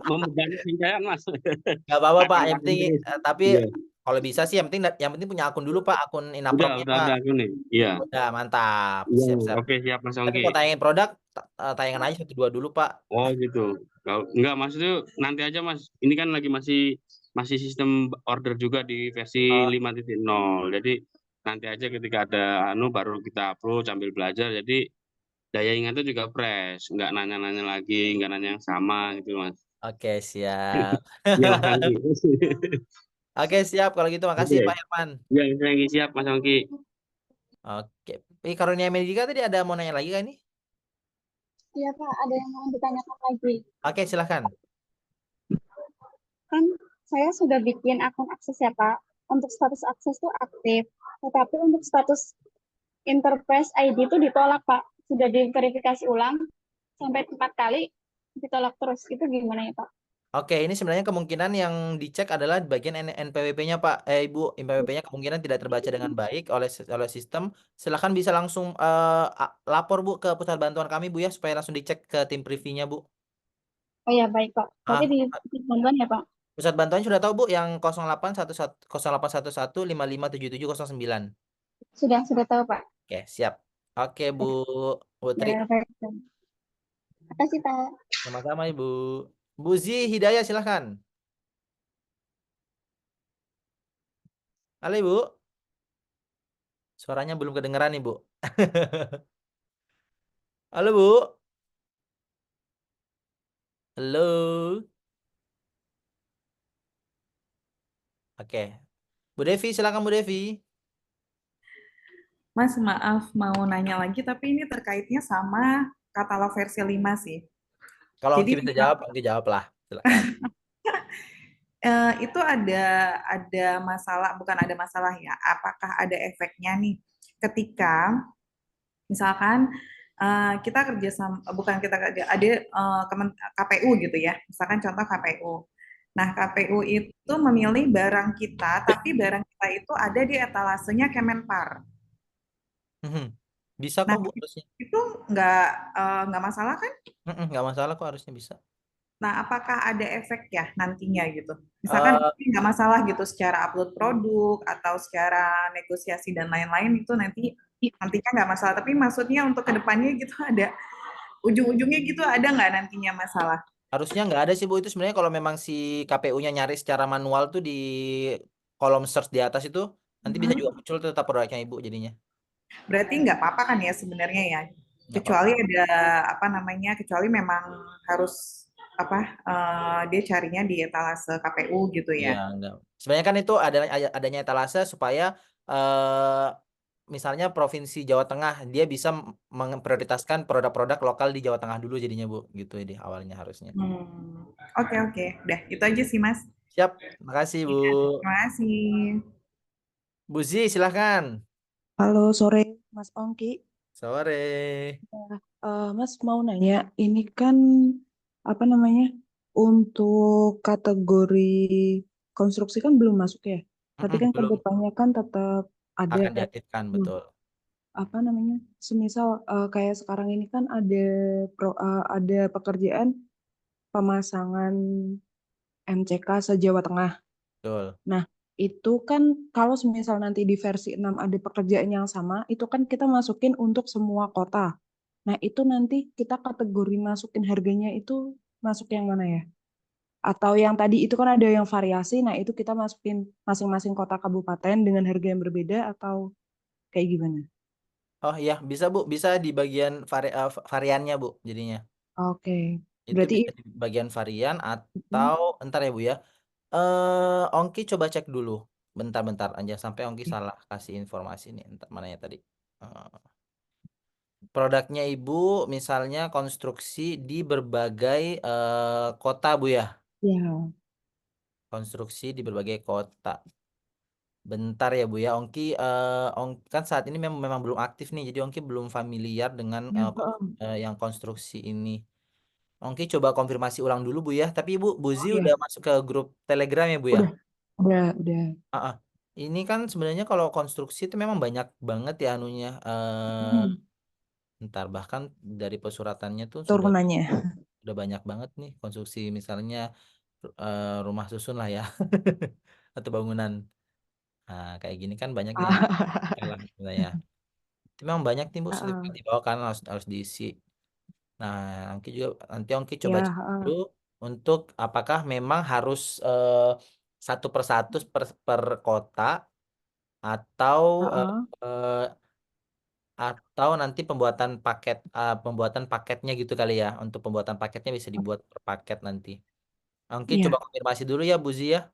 Membebani pencapaian Mas. Nggak apa-apa, Pak. Akan Yang penting, terus. tapi Iya. kalau bisa sih yang penting punya akun dulu, Pak, akun Inaproknya, Udah Pak. ada aku nih. Iya. Udah, mantap. Iya, Siap-siap. oke siap Mas Tapi Ongki. mau tayangin produk, tayangan aja 1-2 dulu, Pak. Oh gitu. Kalau enggak maksudnya nanti aja Mas. Ini kan lagi masih sistem order juga di versi Oh, 5.0. Jadi nanti aja ketika ada baru kita upload sambil belajar. Jadi daya ingatnya juga fresh, nggak nanya-nanya lagi, nggak nanya yang sama gitu Mas. oke, siap. Iya Mas Ongki. Oke, siap. Kalau gitu, makasih, Oke. Pak Herman. Iya, Mas Ongki siap Mas Ongki. Oke. Karunia Medika tadi ada mau nanya lagi kan ini? Iya Pak, ada yang mau ditanyakan lagi. Oke, silahkan. Kan saya sudah bikin akun akses ya Pak. Untuk status akses itu aktif, tetapi untuk status Enterprise ID itu ditolak Pak. Sudah diverifikasi ulang sampai 4 kali ditolak terus. Itu gimana ya Pak? Oke, ini sebenarnya kemungkinan yang dicek adalah di bagian NPWP-nya, Pak. Ibu, NPWP-nya kemungkinan tidak terbaca dengan baik oleh sistem. Silahkan bisa langsung lapor, Bu, ke pusat bantuan kami, Bu, ya, supaya langsung dicek ke tim privy-nya, Bu. Oh ya baik Pak. Berarti Ah, di bantuan ya Pak? pusat bantuan sudah tahu, Bu, yang 0811 Sudah tahu Pak. Oke, siap. Oke, Bu Putri. Ya baik. Terima kasih Pak. Sama-sama, Ibu. Bu Zi Hidayah, silahkan. Halo, Ibu. Suaranya belum kedengeran, Ibu. Halo, Bu. Halo. Oke. Bu Devi, silakan Bu Devi. Mas, maaf mau nanya lagi, tapi ini terkaitnya sama katalog versi 5 sih. Kalau Jadi Angki bisa jawab, Angki jawab lah. Silakan. itu ada masalah, bukan ada masalah ya, apakah ada efeknya nih ketika misalkan kita kerja sama, bukan kita kerja, ada KPU gitu ya, misalkan contoh KPU. Nah, KPU itu memilih barang kita, tapi barang kita itu ada di etalasenya Kemenpar. Bisa Nah, kok, Bu, harusnya. itu nggak masalah kan? Nggak masalah kok, harusnya bisa. Nah, apakah ada efek ya nantinya gitu? Misalkan nggak masalah gitu secara upload produk atau secara negosiasi dan lain-lain itu nantinya nggak masalah. Tapi maksudnya untuk kedepannya gitu ada ujung-ujungnya gitu ada nggak nantinya masalah? Harusnya nggak ada sih, Bu. Itu sebenarnya kalau memang si KPU-nya nyari secara manual tuh di kolom search di atas itu, nanti bisa juga muncul tuh tetap produknya Ibu jadinya. Berarti nggak apa-apa kan ya sebenarnya ya? Nggak Kecuali apa-apa. ada apa namanya? Kecuali memang harus dia carinya di etalase KPU gitu Iya, ya? enggak. Sebenarnya kan itu adanya etalase supaya misalnya Provinsi Jawa Tengah dia bisa memprioritaskan produk-produk lokal di Jawa Tengah dulu jadinya, Bu. Gitu di awalnya harusnya. Oke. Udah, itu aja sih, Mas. Siap. Makasih, Bu. Terima kasih. Bu Zi, silahkan. Halo, sore Mas Ongki. Sore. Mas mau nanya, ini kan apa namanya untuk kategori konstruksi kan belum masuk ya, tapi kan Belum kedepannya kan tetap ada akan kan. diaktifkan, betul. Apa namanya, semisal kayak sekarang ini kan ada pekerjaan pemasangan MCK se-Jawa Tengah. Betul. Nah, itu kan kalau semisal nanti di versi 6 ada pekerjaan yang sama, itu kan kita masukin untuk semua kota. Nah, itu nanti kita kategori masukin harganya itu masuk yang mana ya? Atau yang tadi itu kan ada yang variasi, nah itu kita masukin masing-masing kota kabupaten dengan harga yang berbeda atau kayak gimana? Oh iya, bisa, Bu. Bisa di bagian variannya, Bu, jadinya. Oke. Itu Berarti bisa di bagian varian atau entar ya Bu ya. Ongki coba cek dulu. Bentar-bentar aja sampai Ongki salah kasih informasi nih. Entar mana ya tadi? Eh, produknya Ibu misalnya konstruksi di berbagai kota Bu ya. ya. Konstruksi di berbagai kota. Bentar ya Bu ya. Ongki kan saat ini memang belum aktif nih. Jadi Ongki belum familiar dengan Ya, heeh. yang konstruksi ini. Ongki coba konfirmasi ulang dulu Bu ya. Tapi Ibu Buzi Oh, udah ya. masuk ke grup Telegram ya Bu ya. Udah. Ah, ah. Ini kan sebenarnya kalau konstruksi itu memang banyak banget ya anunya. Hmm. Ntar bahkan dari pesuratannya tuh Turunannya. sudah banyak banget nih konstruksi misalnya rumah susun lah ya atau bangunan. Nah, kayak gini kan banyak yang kalah sebenarnya. Itu memang banyak nih Bu slip Heeh. di bawah kan harus diisi. Nah, nanti Ongki coba Ya, cek heeh. dulu untuk apakah memang harus satu persatu per kota atau Heeh. eh, atau nanti pembuatan paketnya gitu kali ya. Untuk pembuatan paketnya bisa dibuat per paket nanti. Oke, coba Iya. konfirmasi dulu ya Bu Zia.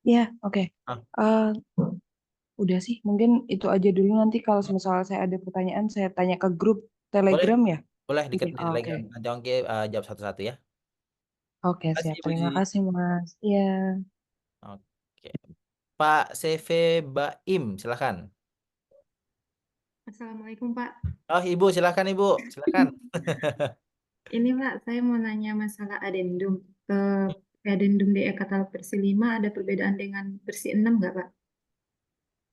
Iya, oke. Ah, Eh, udah sih, mungkin itu aja dulu. Nanti kalau misalnya saya ada pertanyaan, saya tanya ke grup boleh, Telegram ya. boleh Oke, di oke. Telegram. Nanti Oke jawab satu-satu ya. Oke, Terima siap. kasih Bu Terima Zi. kasih, Mas. Iya. Oke. Pak CV Baim, silakan. Assalamualaikum Pak. Oh, Ibu, silakan Ibu. Silakan. Ini Pak, saya mau nanya masalah adendum. Adendum di e-katalog versi 5 ada perbedaan dengan versi 6 nggak Pak?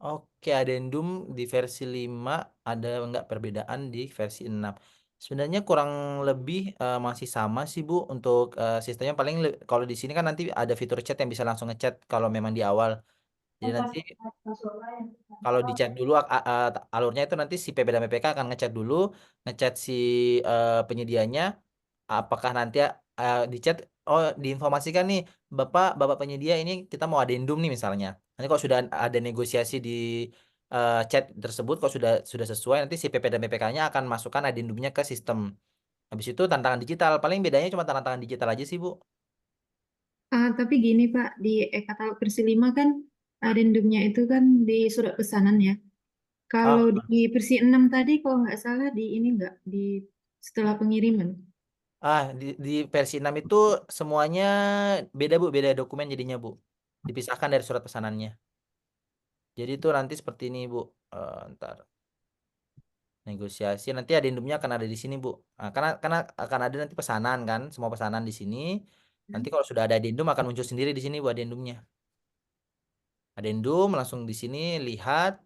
Oke, adendum di versi 5 ada enggak perbedaan di versi 6. Sebenarnya kurang lebih masih sama sih Bu untuk sistemnya paling kalau di sini kan nanti ada fitur chat yang bisa langsung ngechat kalau memang di awal. Jadi nanti kalau di chat dulu alurnya itu nanti si PP dan PPK akan ngechat dulu, ngechat si penyedianya apakah nanti di chat diinformasikan nih Bapak penyedia ini kita mau adendum nih misalnya. Nanti kalau sudah ada negosiasi di chat tersebut kalau sudah sesuai nanti si PP dan PPK-nya akan masukkan adendumnya ke sistem. Habis itu tantangan digital. Paling bedanya cuma tantangan digital aja sih, Bu. Tapi gini Pak, di e-katalog versi 5 kan adendumnya itu kan di surat pesanan ya. Kalau Ah, di versi 6 tadi kalau nggak salah di ini nggak, di setelah pengiriman. di versi 6 itu semuanya beda, Bu, beda dokumen jadinya, Bu. Dipisahkan dari surat pesanannya. Jadi itu nanti seperti ini, Bu. Ntar negosiasi nanti adendumnya akan ada di sini Bu. Nah, karena akan ada nanti pesanan kan, semua pesanan di sini. Nanti kalau sudah ada adendum akan muncul sendiri di sini Bu adendumnya. Adendum langsung di sini lihat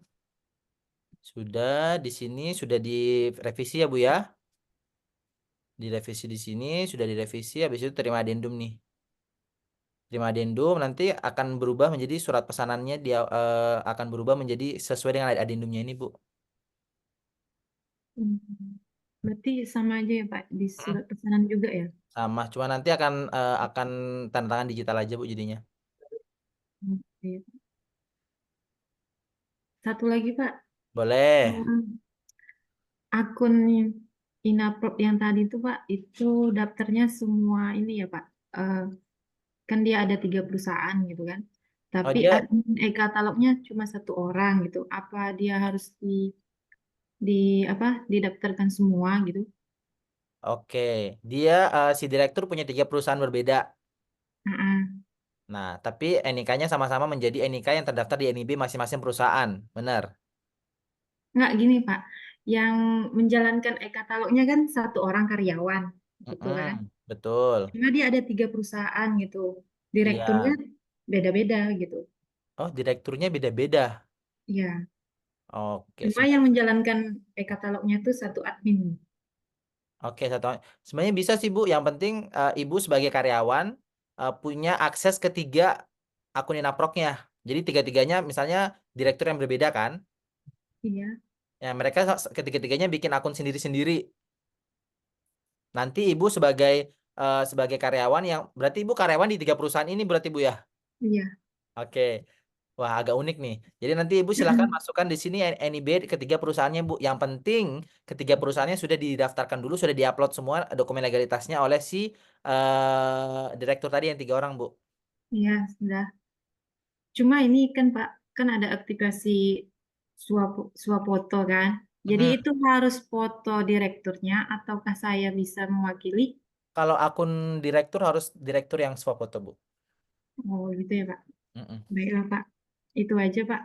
sudah di sini sudah direvisi ya Bu ya. Direvisi di sini sudah direvisi habis itu terima adendum nih. Terima adendum nanti akan berubah menjadi surat pesanannya dia akan berubah menjadi sesuai dengan adendumnya ini Bu. Hmm. Berarti sama aja ya Pak, di surat pesanan juga ya? Sama, cuma nanti akan tanda tangan digital aja Bu jadinya. Oke. Satu lagi Pak, Boleh. Hmm, akun Inaprop yang tadi itu Pak, itu daftarnya semua ini ya Pak. Eh, kan dia ada 3 perusahaan gitu kan. Oh Tapi dia admin e-katalognya cuma 1 orang gitu. Apa dia harus di apa didaftarkan semua gitu? Oke, dia si direktur punya 3 perusahaan berbeda. Heeh. Nah, tapi NIK-nya sama-sama menjadi NIK yang terdaftar di NIB masing-masing perusahaan. Benar? Nggak gini Pak, yang menjalankan e-katalognya kan 1 orang karyawan gitu kan. Mm-mm, betul. Cuma dia ada 3 perusahaan gitu. Direkturnya Iya. beda-beda gitu. Oh, direkturnya beda-beda. Iya. Oke, Cuma yang menjalankan e-katalognya tuh satu admin. oke satu. Sebenarnya bisa sih Bu. Yang penting Ibu sebagai karyawan punya akses ke 3 akun Inaproknya. Jadi tiga-tiganya, misalnya direktur yang berbeda kan? Iya. Ya mereka ketiga-tiganya bikin akun sendiri-sendiri. Nanti Ibu sebagai karyawan yang berarti Ibu karyawan di 3 perusahaan ini berarti Bu ya? Iya. Oke. Wah, agak unik nih. Jadi nanti Ibu silahkan masukkan di sini NIB ketiga perusahaannya, Bu. Yang penting ketiga perusahaannya sudah didaftarkan dulu, sudah diupload semua dokumen legalitasnya oleh si direktur tadi yang 3 orang, Bu. Iya, sudah. Cuma ini kan Pak, kan ada aktivasi swafoto kan. Jadi Mhm. itu harus foto direkturnya ataukah saya bisa mewakili? Kalau akun direktur harus direktur yang swafoto, Bu. Oh gitu ya Pak. Mhm. Baiklah Pak. Itu aja Pak.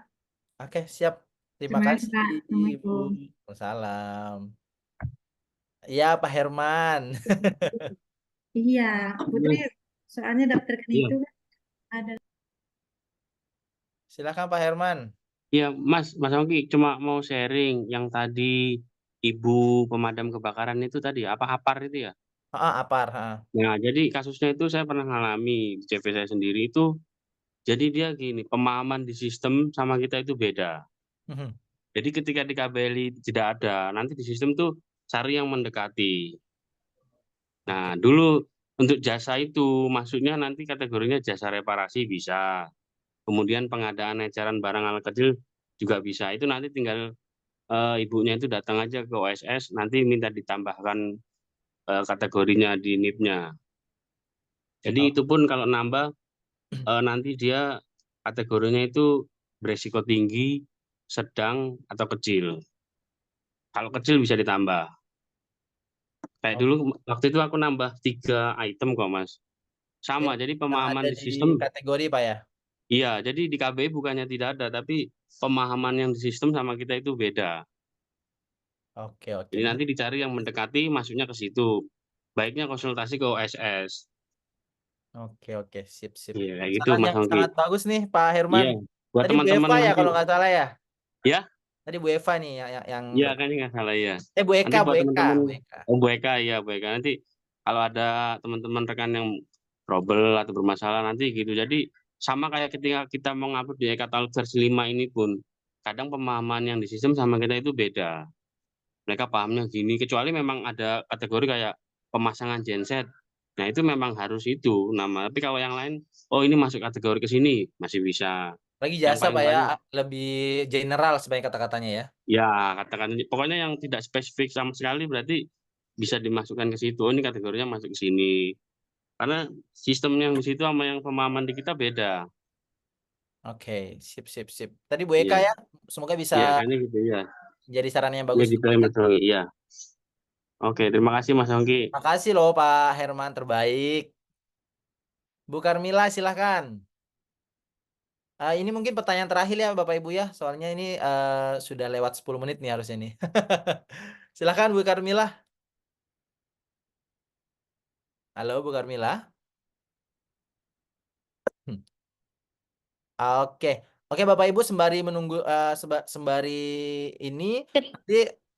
Oke, siap. Terima Terima kasih kasih, Pak. Ibu. Assalamualaikum. Salam. Ya, Pak Herman. Iya, Putri soalnya daftarkan Iya. itu kan ada. Silakan Pak Herman. Iya, Mas Ongki cuma mau sharing yang tadi ibu pemadam kebakaran itu tadi apa APAR itu ya? Apar. Nah, jadi kasusnya itu saya pernah ngalami di CV saya sendiri itu. Jadi dia gini, pemahaman di sistem sama kita itu beda. Mhm. Jadi ketika di KBLI tidak ada, nanti di sistem tuh cari yang mendekati. Nah, dulu untuk jasa itu maksudnya nanti kategorinya jasa reparasi bisa. Kemudian pengadaan ecaran barang alat kecil juga bisa. Itu nanti tinggal ibunya itu datang aja ke OSS, nanti minta ditambahkan kategorinya di NIP-nya. Jadi itu pun kalau nambah nanti dia kategorinya itu beresiko tinggi, sedang, atau kecil. Kalau kecil bisa ditambah. Kayak dulu waktu itu aku nambah 3 item kok Mas. Sama, jadi Yang pemahaman ada di di sistem. kategori, Pak ya? Iya, jadi di KBI bukannya tidak ada, tapi pemahaman yang di sistem sama kita itu beda. Oke. Jadi nanti dicari yang mendekati, masuknya ke situ. Baiknya konsultasi ke OSS. Oke. Sip. Iya, kayak gitu Mas Ongki. Sangat bagus nih Pak Herman. Iya, buat Tadi Bu teman-teman Eva ya nanti. kalau nggak salah ya? Ya? Tadi Bu Eva nih yang Iya, kayaknya nggak salah ya. Bu Nanti Eka, buat teman-teman, Bu Bu Eka, ya Bu Eka. Nanti kalau ada teman-teman rekan yang trouble atau bermasalah nanti gitu. Jadi sama kayak ketika kita mau ngupload di e-katalog versi 5 ini pun, kadang pemahaman yang di sistem sama kita itu beda. Mereka pahamnya gini, kecuali memang ada kategori kayak pemasangan genset. Nah itu memang harus itu nama. Tapi kalau yang lain, oh ini masuk kategori ke sini, masih bisa. Lagi Yang jasa paling Pak ya, banyak, lebih general sebagai kata-katanya ya. ya katakan pokoknya yang tidak spesifik sama sekali berarti bisa dimasukkan ke situ. Oh, ini kategorinya masuk ke sini. Karena sistem yang di situ sama yang pemahaman di kita beda. Oke, sip. Tadi Bu Eka Iya. ya, semoga bisa Iya, kayaknya gitu ya. jadi saran yang Ya bagus. gitu ya Mas Ongki. Iya. Oke, terima kasih Mas Ongki. Makasih loh Pak Herman, terbaik. Bu Karmila silahkan. Ini mungkin pertanyaan terakhir ya Bapak Ibu ya, soalnya ini sudah lewat 10 menit nih harusnya nih. Silahkan Bu Karmila. Halo Bu Karmila. Oke Bapak Ibu sembari menunggu sembari ini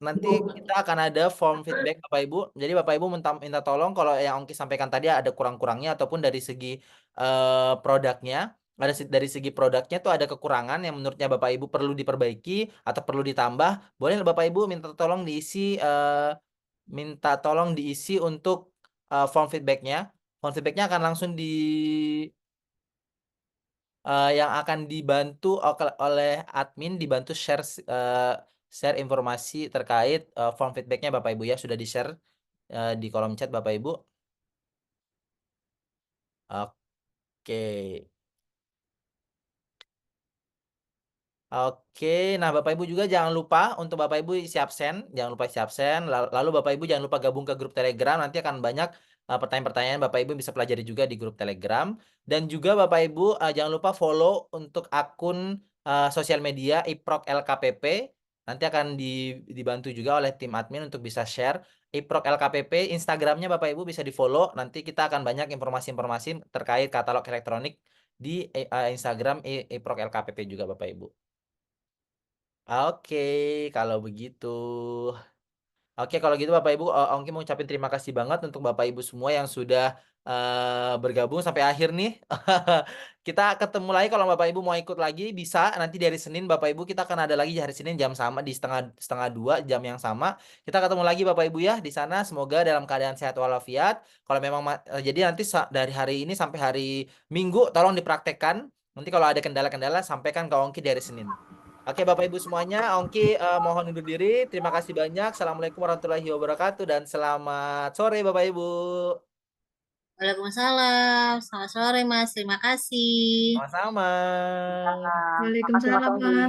nanti kita akan ada form feedback Bapak Ibu. Jadi Bapak Ibu minta tolong kalau yang Ongki sampaikan tadi ada kurang-kurangnya ataupun dari segi produknya, dari segi produknya tuh ada kekurangan yang menurutnya Bapak Ibu perlu diperbaiki atau perlu ditambah, boleh Bapak Ibu minta tolong diisi untuk form feedbacknya. Form feedbacknya akan langsung yang akan dibantu oleh admin, dibantu share informasi terkait form feedbacknya Bapak Ibu ya, sudah di-share di kolom chat Bapak Ibu. Oke. Nah Bapak Ibu juga jangan lupa untuk Bapak Ibu isi absen, lalu Bapak Ibu jangan lupa gabung ke grup Telegram, nanti akan banyak pertanyaan-pertanyaan Bapak Ibu bisa pelajari juga di grup Telegram, dan juga Bapak Ibu jangan lupa follow untuk akun sosial media IPROK LKPP, nanti akan dibantu juga oleh tim admin untuk bisa share IPROK LKPP, Instagramnya Bapak Ibu bisa di follow, nanti kita akan banyak informasi-informasi terkait katalog elektronik di Instagram IPROK LKPP juga Bapak Ibu. Oke, kalau begitu. Oke, kalau gitu Bapak Ibu, Ongki mau ucapin terima kasih banget untuk Bapak Ibu semua yang sudah bergabung sampai akhir nih. Kita ketemu lagi kalau Bapak Ibu mau ikut lagi bisa nanti di hari Senin Bapak Ibu, kita akan ada lagi di hari Senin jam sama di setengah 2 jam yang sama. Kita ketemu lagi Bapak Ibu ya di sana. Semoga dalam keadaan sehat walafiat. Kalau memang jadi nanti dari hari ini sampai hari Minggu tolong dipraktekkan Nanti kalau ada kendala-kendala sampaikan ke Ongki dari Senin. Oke Bapak Ibu semuanya, Ongki mohon undur diri. Terima kasih banyak. Assalamualaikum warahmatullahi wabarakatuh dan selamat sore Bapak Ibu. Waalaikumsalam. Selamat sore, Mas. Terima kasih. Sama-sama. Waalaikumsalam, Mas.